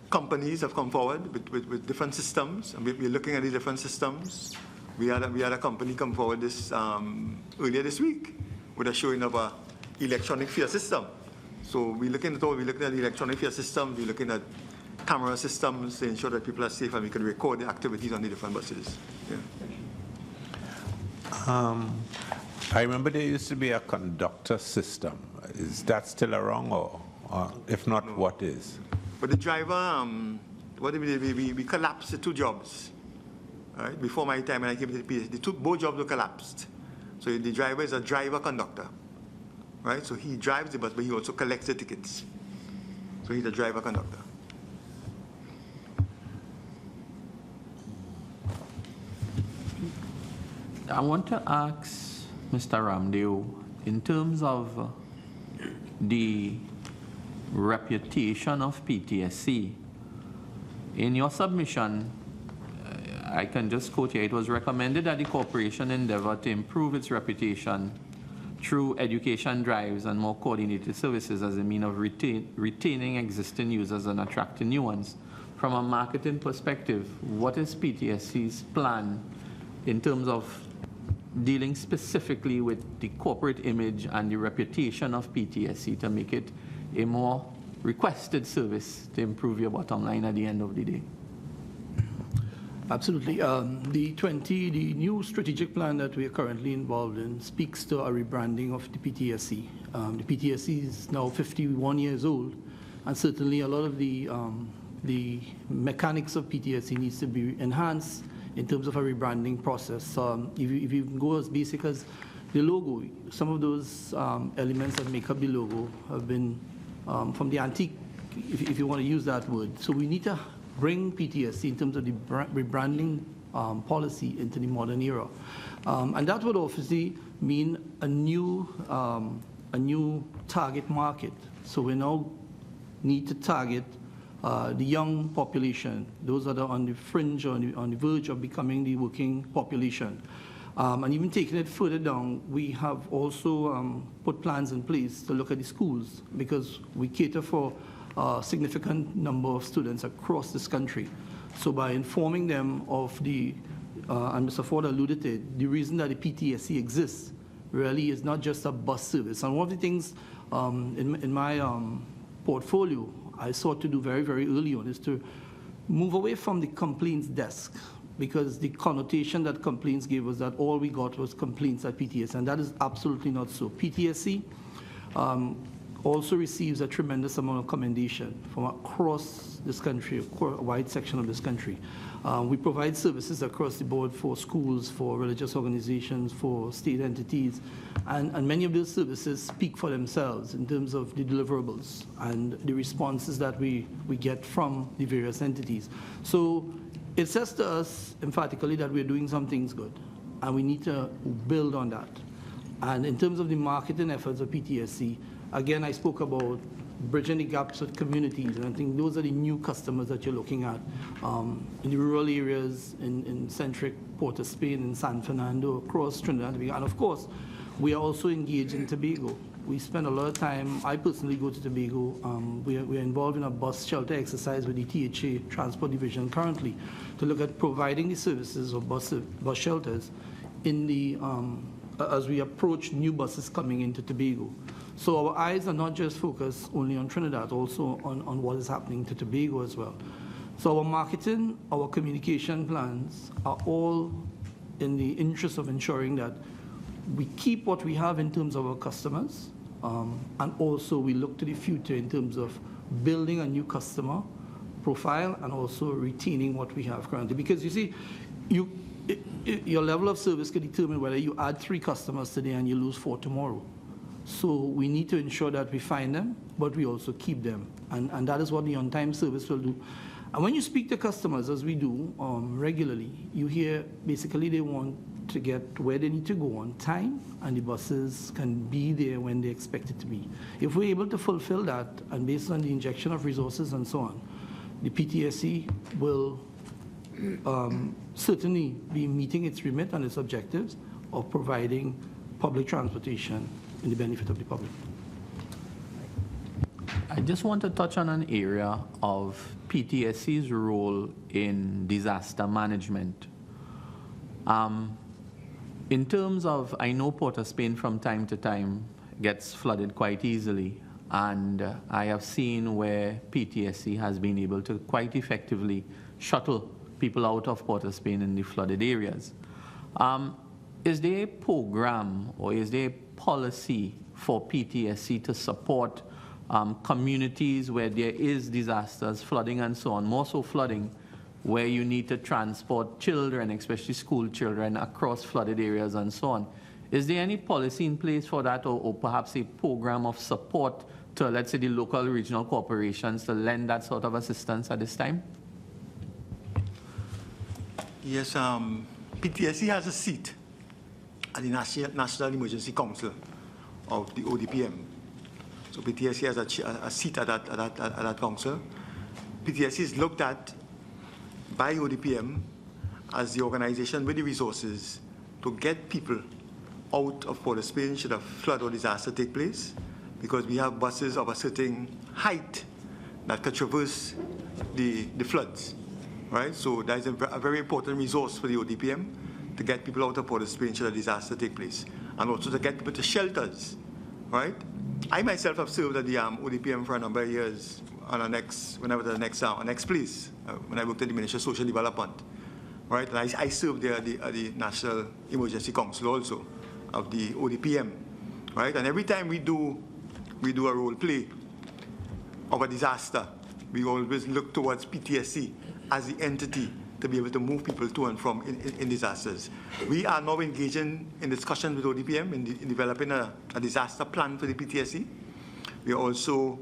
companies have come forward with different systems, and we're looking at the different systems. We had a company come forward earlier this week with a showing of a electronic fare system. So we're looking at the electronic fare system. We're looking at camera systems to ensure that people are safe and we can record the activities on the different buses. Yeah. I remember there used to be a conductor system. Is that still around, or if not, what is? But the driver, what did we do? We collapsed the two jobs. Right? Before my time when I came to the PTSC, both jobs were collapsed. So the driver is a driver-conductor. Right? So he drives the bus, but he also collects the tickets. So he's a driver-conductor. I want to ask Mr. Ramdeo, in terms of the reputation of PTSC, in your submission, I can just quote here, it was recommended that the corporation endeavor to improve its reputation through education drives and more coordinated services as a means of retaining existing users and attracting new ones. From a marketing perspective, what is PTSC's plan in terms of dealing specifically with the corporate image and the reputation of PTSC to make it a more requested service to improve your bottom line at the end of the day? Absolutely. The new strategic plan that we are currently involved in speaks to a rebranding of the PTSC. The PTSC is now 51 years old, and certainly a lot of the mechanics of PTSC needs to be enhanced in terms of a rebranding process. If you go as basic as the logo, some of those elements that make up the logo have been from the antique, if you want to use that word. So we need to bring PTSC in terms of the rebranding policy into the modern era. And that would obviously mean a new target market. So we now need to target the young population, those that are on the fringe or on the verge of becoming the working population. And even taking it further down, we have also put plans in place to look at the schools, because we cater for a significant number of students across this country. So by informing them of and Mr. Ford alluded to it, the reason that the PTSC exists really is not just a bus service. And one of the things in my portfolio I sought to do very, very early on is to move away from the complaints desk, because the connotation that complaints gave us that all we got was complaints at PTSC, and that is absolutely not so. PTSC also receives a tremendous amount of commendation from across this country, a wide section of this country. We provide services across the board for schools, for religious organizations, for state entities, and many of those services speak for themselves in terms of the deliverables and the responses that we get from the various entities. So it says to us emphatically that we're doing some things good, and we need to build on that. And in terms of the marketing efforts of PTSC, again, I spoke about bridging the gaps with communities, and I think those are the new customers that you're looking at in the rural areas, in centric Port of Spain, in San Fernando, across Trinidad and Tobago. And of course, we are also engaged in Tobago. We spend a lot of time, I personally go to Tobago. We are involved in a bus shelter exercise with the THA Transport Division currently to look at providing the services of bus shelters in the, as we approach new buses coming into Tobago. So our eyes are not just focused only on Trinidad, also on what is happening to Tobago as well. So our marketing, our communication plans are all in the interest of ensuring that we keep what we have in terms of our customers, and also we look to the future in terms of building a new customer profile and also retaining what we have currently. Because you see, your level of service can determine whether you add 3 customers today and you lose 4 tomorrow. So we need to ensure that we find them, but we also keep them. And that is what the on-time service will do. And when you speak to customers, as we do regularly, you hear basically they want to get where they need to go on time, and the buses can be there when they expect it to be. If we're able to fulfill that, and based on the injection of resources and so on, the PTSC will certainly be meeting its remit and its objectives of providing public transportation in the benefit of the public. I just want to touch on an area of PTSC's role in disaster management. In terms of, I know Port of Spain from time to time gets flooded quite easily, and I have seen where PTSC has been able to quite effectively shuttle people out of Port of Spain in the flooded areas. Is there a program or is there a policy for PTSC to support communities where there is disasters, flooding and so on, more so flooding, where you need to transport children, especially school children, across flooded areas and so on? Is there any policy in place for that, or perhaps a program of support to, let's say, the local regional corporations to lend that sort of assistance at this time? Yes, PTSC has a seat at the National Emergency Council of the ODPM. So PTSC has a seat at that council. PTSC is looked at by ODPM as the organization with the resources to get people out of Port of Spain should a flood or disaster take place, because we have buses of a certain height that can traverse the floods, right? So that is a very important resource for the ODPM to get people out of Port of Spain should a disaster take place, and also to get people to shelters, right? I myself have served at the ODPM for a number of years on when I was at the next place, when I worked at the Ministry of Social Development, right? And I served there at the National Emergency Council also of the ODPM, right? And every time we do a role play of a disaster, we always look towards PTSC as the entity to be able to move people to and from in disasters. We are now engaging in discussions with ODPM in developing a disaster plan for the PTSC. We are also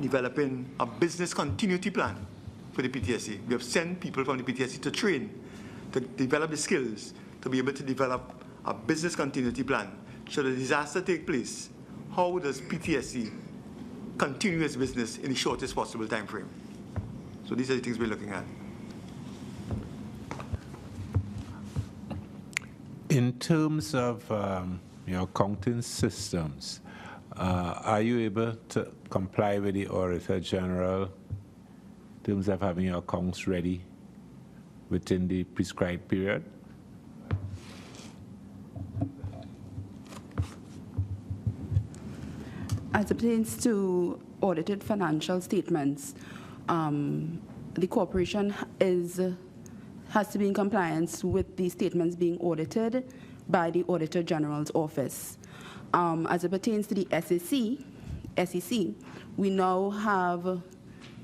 developing a business continuity plan for the PTSC. We have sent people from the PTSC to train, to develop the skills, to be able to develop a business continuity plan. Should a disaster take place, how does PTSC continue its business in the shortest possible time frame? So these are the things we're looking at. In terms of your accounting systems, are you able to comply with the Auditor General in terms of having your accounts ready within the prescribed period? As it pertains to audited financial statements, the corporation has to be in compliance with the statements being audited by the Auditor General's office. As it pertains to the SEC, we now have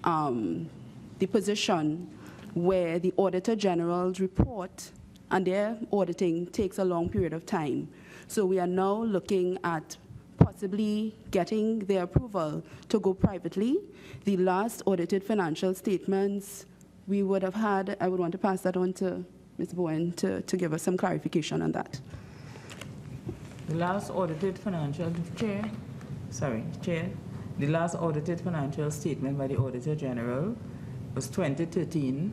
the position where the Auditor General's report and their auditing takes a long period of time. So we are now looking at possibly getting their approval to go privately. The last audited financial statements we would have had, I would want to pass that on to Ms. Bowen to give us some clarification on that. The last audited financial, Chair, the last audited financial statement by the Auditor General was 2013.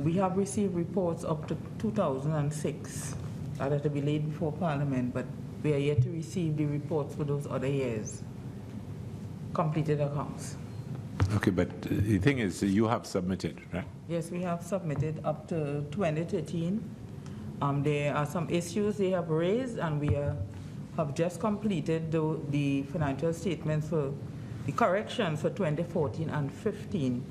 We have received reports up to 2006 that are to be laid before Parliament, but we are yet to receive the reports for those other years, completed accounts. Okay, but the thing is, you have submitted, right? Yes, we have submitted up to 2013. There are some issues they have raised, and we have just completed the financial statements for the corrections for 2014 and 15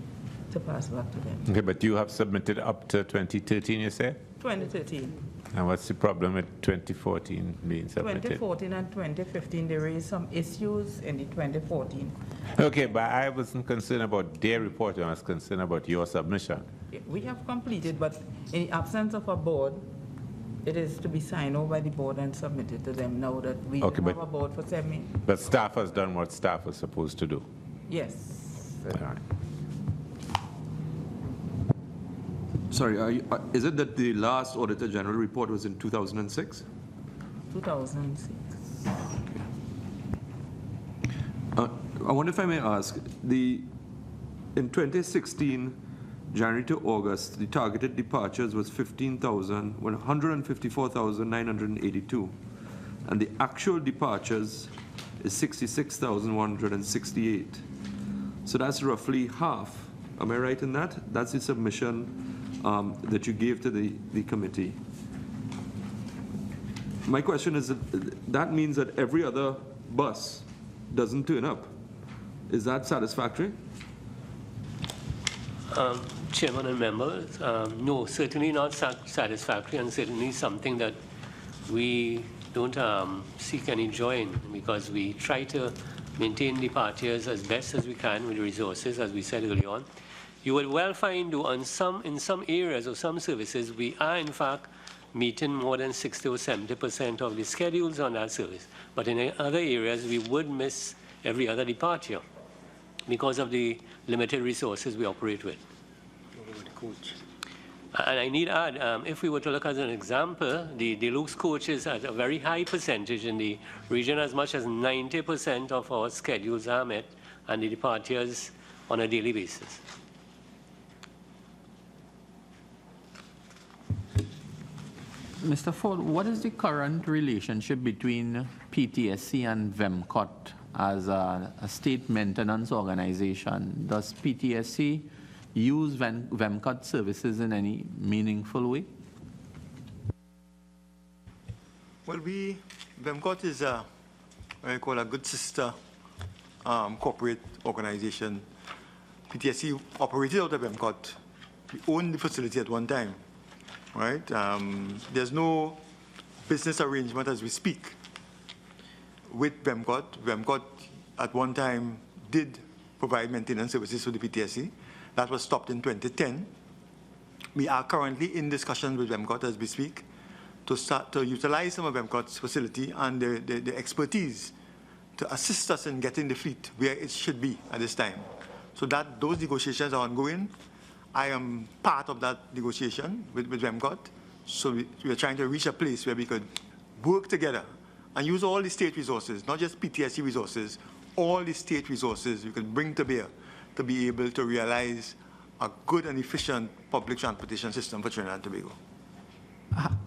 to pass back to them. Okay, but you have submitted up to 2013, you say? 2013. And what's the problem with 2014 being submitted? 2014 and 2015, there is some issues in the 2014. Okay, but I wasn't concerned about their report, I was concerned about your submission. We have completed, but in the absence of a board, it is to be signed over by the board and submitted to them now that we Okay, have but- a board for 7. But staff has done what staff was supposed to do. Yes. All right. Sorry, is it that the last Auditor General report was in 2006? 2006. I wonder if I may ask, in 2016, January to August, the targeted departures was 154,982, and the actual departures is 66,168. So that's roughly half. Am I right in that? That's the submission that you gave to the committee. My question is that means that every other bus doesn't turn up. Is that satisfactory? Chairman and members, no, certainly not satisfactory, and certainly something that we don't seek any joy in, because we try to maintain departures as best as we can with resources, as we said earlier on. You will well find, though, in some areas or some services, we are in fact meeting more than 60 or 70% of the schedules on that service. But in other areas, we would miss every other departure because of the limited resources we operate with. And I need to add, if we were to look as an example, the deluxe coaches at a very high percentage in the region, as much as 90% of our schedules are met, and the departures on a daily basis. Mr. Ford, what is the current relationship between PTSC and VEMCOT as a state maintenance organization? Does PTSC use VEMCOT services in any meaningful way? Well, VEMCOT is what I call a good sister corporate organization. PTSC operated out of VEMCOT. We owned the facility at one time, right? There's no business arrangement as we speak with VEMCOT. VEMCOT at one time did provide maintenance services to the PTSC. That was stopped in 2010. We are currently in discussion with VEMCOT as we speak to start to utilize some of VEMCOT's facility and the expertise to assist us in getting the fleet where it should be at this time. So those negotiations are ongoing. I am part of that negotiation with VEMCOT. So we are trying to reach a place where we could work together and use all the state resources, not just PTSC resources, all the state resources we can bring to bear to be able to realize a good and efficient public transportation system for Trinidad and Tobago.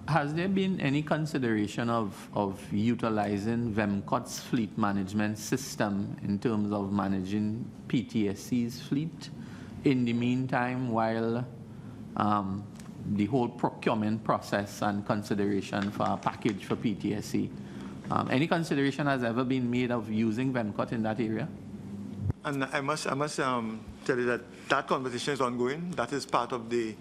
Has there been any consideration of utilizing VEMCOT's fleet management system in terms of managing PTSC's fleet in the meantime, while the whole procurement process and consideration for a package for PTSC? Any consideration has ever been made of using VEMCOT in that area? And I must tell you that conversation is ongoing. That is part of the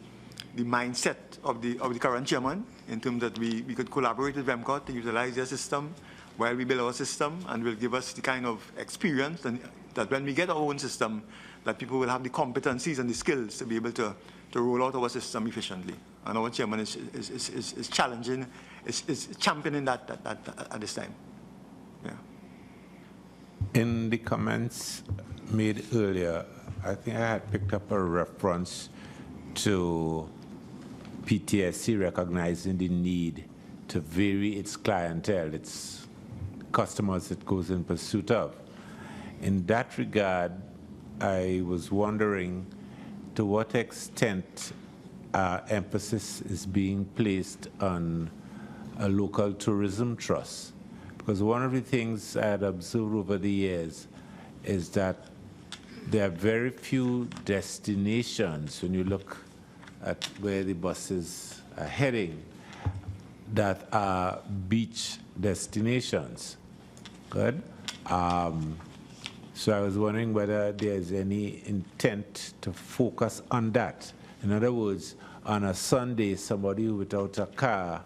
mindset of the current chairman, in terms that we could collaborate with VEMCOT to utilize their system while we build our system, and will give us the kind of experience and that when we get our own system, that people will have the competencies and the skills to be able to roll out our system efficiently. And our chairman is challenging, is championing that at this time. Yeah. In the comments made earlier, I think I had picked up a reference to PTSC recognizing the need to vary its clientele, its customers it goes in pursuit of. In that regard, I was wondering to what extent emphasis is being placed on a local tourism trust. Because one of the things I had observed over the years is that there are very few destinations, when you look at where the buses are heading, that are beach destinations. Good? So I was wondering whether there's any intent to focus on that. In other words, on a Sunday, somebody without a car,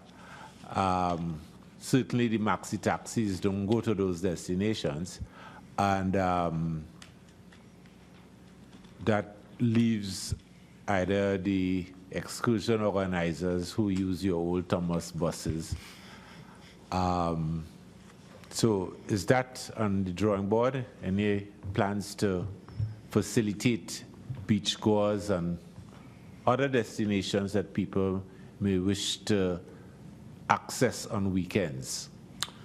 certainly the Maxi taxis don't go to those destinations, and that leaves either the excursion organizers who use your old Thomas buses. So is that on the drawing board? Any plans to facilitate beachgoers and other destinations that people may wish to access on weekends?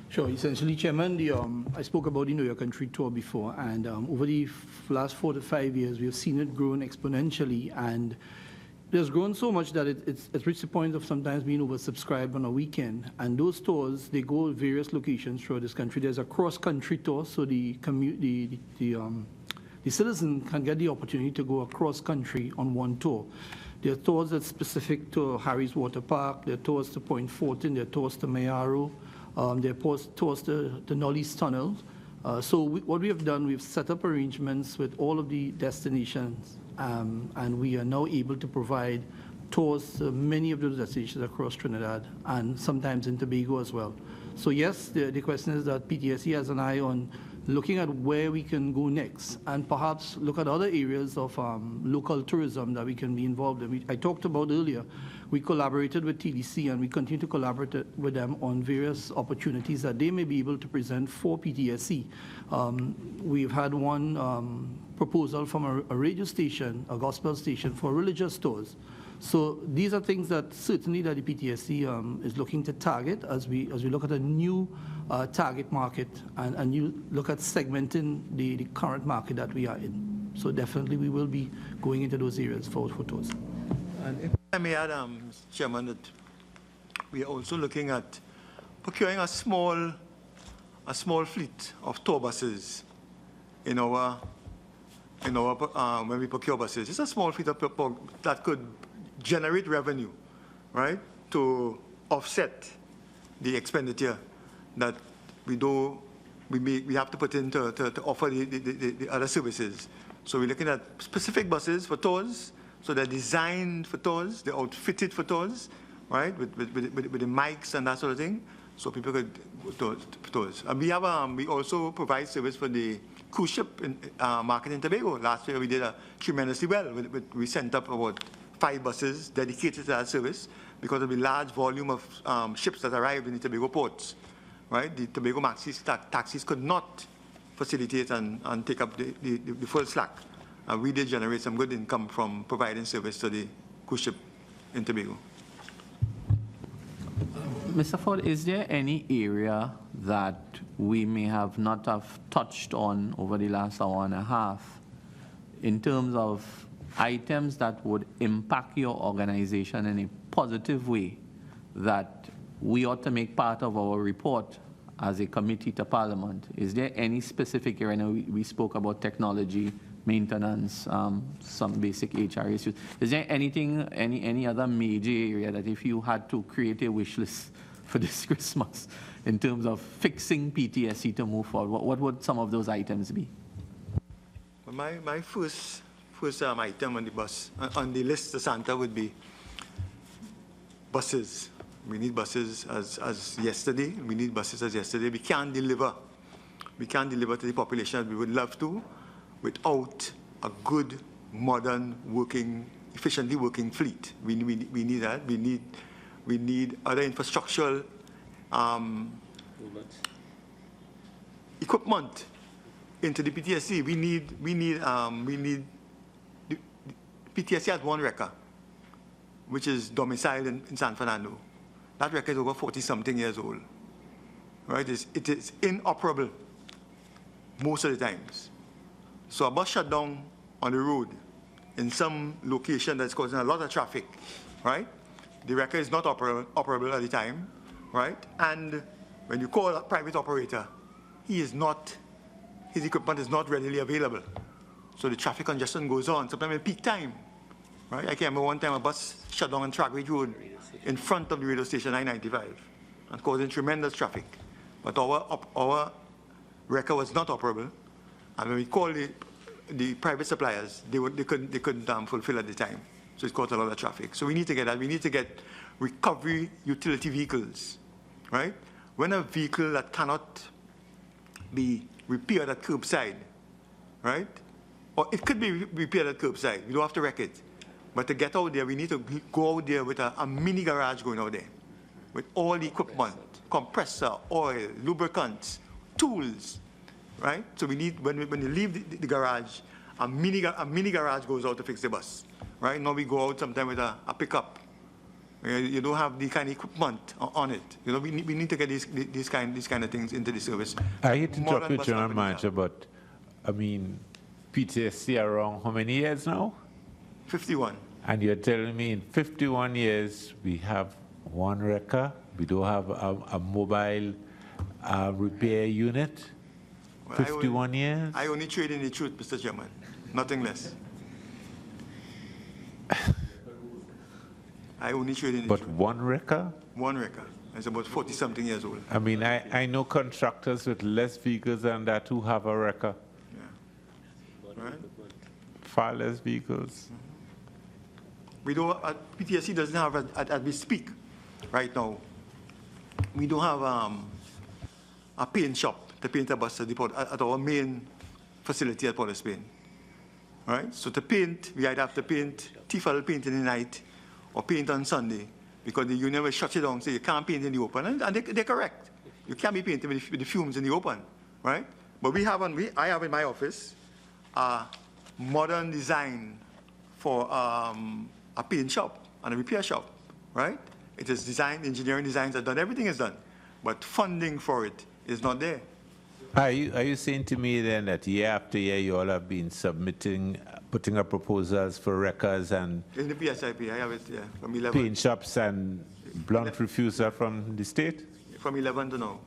Sure. Essentially, Chairman, I spoke about the Know Your Country tour before, and over the last 4 to 5 years, we have seen it growing exponentially, and it has grown so much that it's reached the point of sometimes being oversubscribed on a weekend. And those tours, they go to various locations throughout this country. There's a cross-country tour, so the citizen can get the opportunity to go across country on one tour. There are tours that's specific to Harry's Water Park, there are tours to Point Fortin, there are tours to Mayaro, there are tours to the Northeast Tunnel. What we have done, we've set up arrangements with all of the destinations, and we are now able to provide tours to many of those destinations across Trinidad and sometimes in Tobago as well. So yes, the question is that PTSC has an eye on looking at where we can go next and perhaps look at other areas of local tourism that we can be involved in. I talked about earlier, we collaborated with TDC and we continue to collaborate with them on various opportunities that they may be able to present for PTSC. We've had one proposal from a radio station, a gospel station for religious tours. So these are things that certainly that the PTSC is looking to target as we look at a new target market and you look at segmenting the current market that we are in. So definitely we will be going into those areas for tours. And if I may add, Chairman, that we are also looking at procuring a small fleet of tour buses in our when we procure buses. It's a small fleet that could generate revenue, right, to offset the expenditure that we have to put in to offer the other services. So we're looking at specific buses for tours, so they're designed for tours, they're outfitted for tours, right, with the mics and that sort of thing, so people could go to tours. And we also provide service for the cruise ship market in Tobago. Last year we did tremendously well. We sent up about 5 buses dedicated to that service because of the large volume of ships that arrived in the Tobago ports, right? The Tobago Maxi taxis could not facilitate and take up the full slack. We did generate some good income from providing service to the cruise ship in Tobago. Mr. Ford, is there any area that we may have not have touched on over the last hour and a half in terms of items that would impact your organization in a positive way that we ought to make part of our report as a committee to Parliament? Is there any specific area? I know we spoke about technology, maintenance, some basic HR issues. Is there anything, any other major area that if you had to create a wish list for this Christmas in terms of fixing PTSC to move forward, what would some of those items be? Well, my first item on the list to Santa would be buses. We need buses as yesterday. We need buses as yesterday. We can't deliver to the population as we would love to without a good, modern, efficiently working fleet. We need that. We need other infrastructural equipment into the PTSC. We need PTSC has one wrecker, which is domiciled in San Fernando. That wrecker is over 40-something years old. Right? It is inoperable most of the times. So a bus shut down on the road in some location that's causing a lot of traffic, right? The wrecker is not operable at the time, right? And when you call a private operator, his equipment is not readily available. So the traffic congestion goes on, sometimes in peak time, right? I can remember one time a bus shut down on Trackridge Road in front of the radio station I-95 and causing tremendous traffic. But our wrecker was not operable, And when we call the private suppliers, they couldn't fulfill at the time. So it's caused a lot of traffic. So we need to get that. We need to get recovery utility vehicles, right? When a vehicle that cannot be repaired at curbside, right? Or it could be repaired at curbside. We don't have to wreck it. But to get out there, we need to go out there with a mini garage going out there, with all the equipment, compressor, oil, lubricants, tools, right? So we need, when you leave the garage, a mini garage goes out to fix the bus, right? Now we go out sometime with a pickup. You don't have the kind of equipment on it. You know, we need to get these kind of things into the service. I hate to interrupt you, General Manager, but I mean, PTSC around how many years now? 51. And you're telling me in 51 years we have one wrecker, we don't have a mobile repair unit? Well, 51 years? I only trade in the truth, Mr. Chairman, nothing less. I only trade in the But truth. one wrecker? One wrecker. It's about 40-something years old. I mean, I know contractors with less vehicles than that who have a wrecker. Yeah. Right? Far less vehicles. We don't, PTSC doesn't have, as we speak right now, we don't have a paint shop to paint a bus at our main facility at Port of Spain. Right? So to paint, we either have to paint, TFL paint in the night, or paint on Sunday, because the union will shut it down, so you can't paint in the open. And they're correct. You can't be painting with the fumes in the open, right? But I have in my office a modern design for a paint shop and a repair shop, right? It is designed, engineering designs are done, everything is done, but funding for it is not there. Are you saying to me then that year after year you all have been putting up proposals for wreckers and In the PSIP, I have it, yeah, from 11. paint shops and blunt refusal from the state? From 11 to now.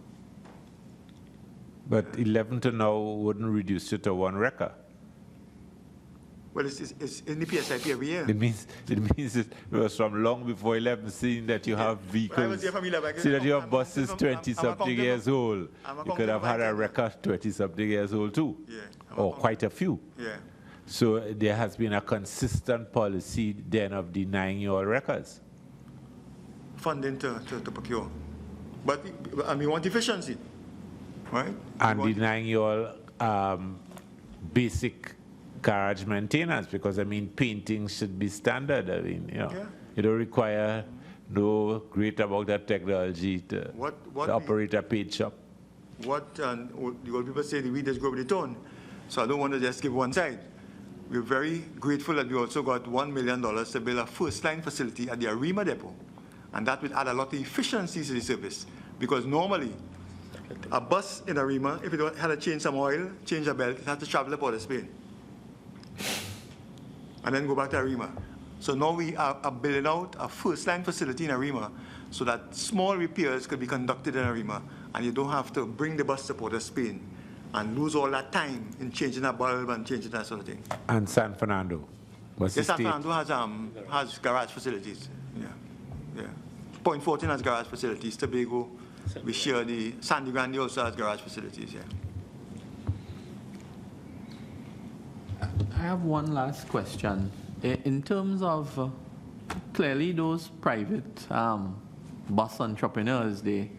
But 11 to now wouldn't reduce it to one wrecker. Well, it's in the PSIP every year. It means it was from long before 11, seeing that you have vehicles, I was here from 11. see that you have buses 20-something years old. You could have had a wrecker 20-something years old too, Yeah. or quite a few. Yeah. So there has been a consistent policy then of denying your wreckers. Funding to procure. But we want efficiency, right? And denying your basic garage maintenance, because I mean painting should be standard. I mean, you know, Yeah. you don't require no great amount of technology to operate a paint shop. What the old people say, the weed just grow with the tone. So I don't want to just give one side. We're very grateful that we also got $1 million to build a first-line facility at the Arima depot. And that will add a lot of efficiencies to the service. Because normally, a bus in Arima, if it had to change some oil, change a belt, it has to travel to Port of Spain. And then go back to Arima. So now we are building out a first-line facility in Arima so that small repairs could be conducted in Arima, and you don't have to bring the bus to Port of Spain and lose all that time in changing a bulb and changing that sort of thing. And San Fernando? Yes, San Fernando has garage facilities. Yeah, yeah. Point 14 has garage facilities. Tobago, we share the Sandy Grande also has garage facilities. Yeah. I have one last question. In terms of, clearly those private bus entrepreneurs, they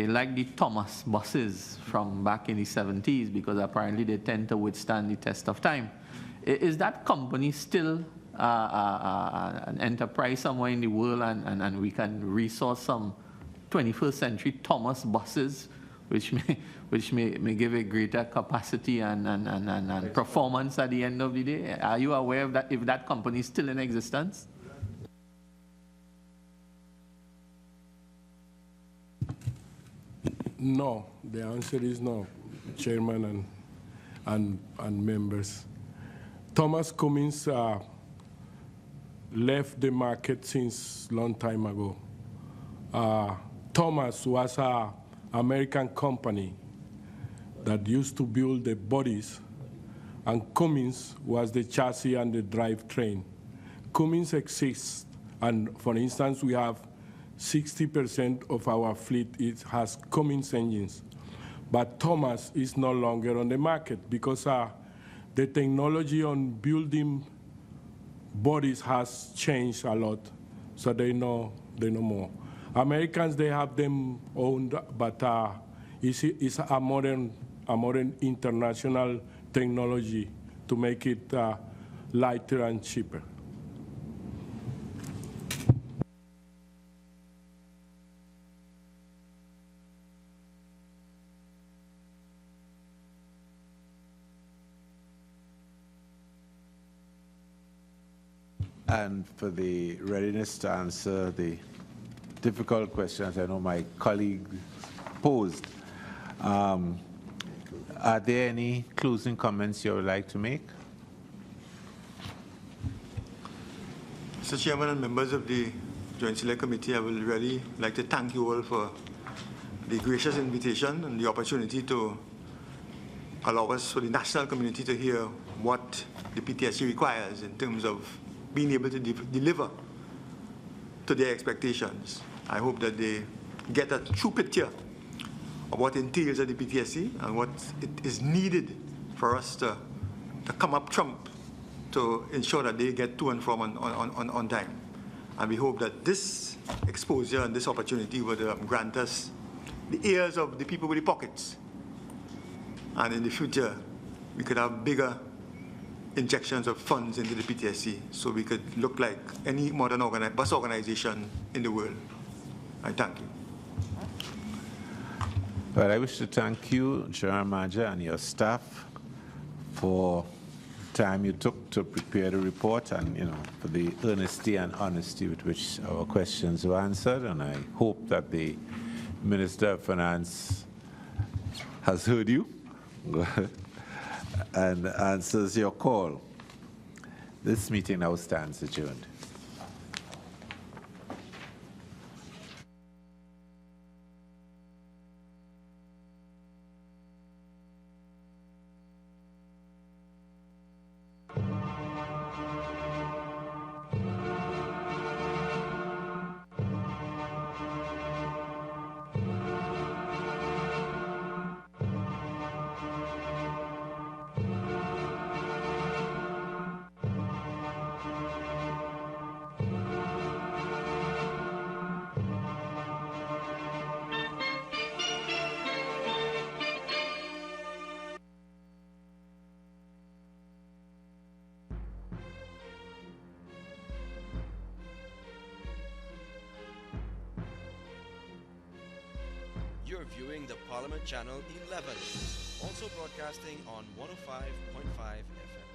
like the Thomas buses from back in the 70s because apparently they tend to withstand the test of time. Is that company still an enterprise somewhere in the world and we can resource some 21st century Thomas buses which may give a greater capacity and performance at the end of the day? Are you aware of that, if that company is still in existence? No, the answer is no, Chairman and members. Thomas Cummins left the market since long time ago. Thomas was an American company that used to build the bodies, and Cummins was the chassis and the drivetrain. Cummins exists, and for instance, we have 60% of our fleet has Cummins engines. But Thomas is no longer on the market because the technology on building bodies has changed a lot, so they know more. Americans, they have them owned, but it's a modern international technology to make it lighter and cheaper. And for the readiness to answer the difficult questions I know my colleague posed, are there any closing comments you would like to make? Mr. Chairman and members of the Joint Select Committee, I would really like to thank you all for the gracious invitation and the opportunity to allow us, for the national community, to hear what the PTSC requires in terms of being able to deliver to their expectations. I hope that they get a true picture of what entails at the PTSC and what it is needed for us to come up trump to ensure that they get to and from on time. And we hope that this exposure and this opportunity would grant us the ears of the people with the pockets. And in the future, we could have bigger injections of funds into the PTSC so we could look like any modern bus organization in the world. I thank you. Well, I wish to thank you, General Manager, and your staff for the time you took to prepare the report and, for the earnesty and honesty with which our questions were answered. And I hope that the Minister of Finance has heard you and answers your call. This meeting now stands adjourned. You're viewing the Parliament Channel 11, also broadcasting on 105.5 FM.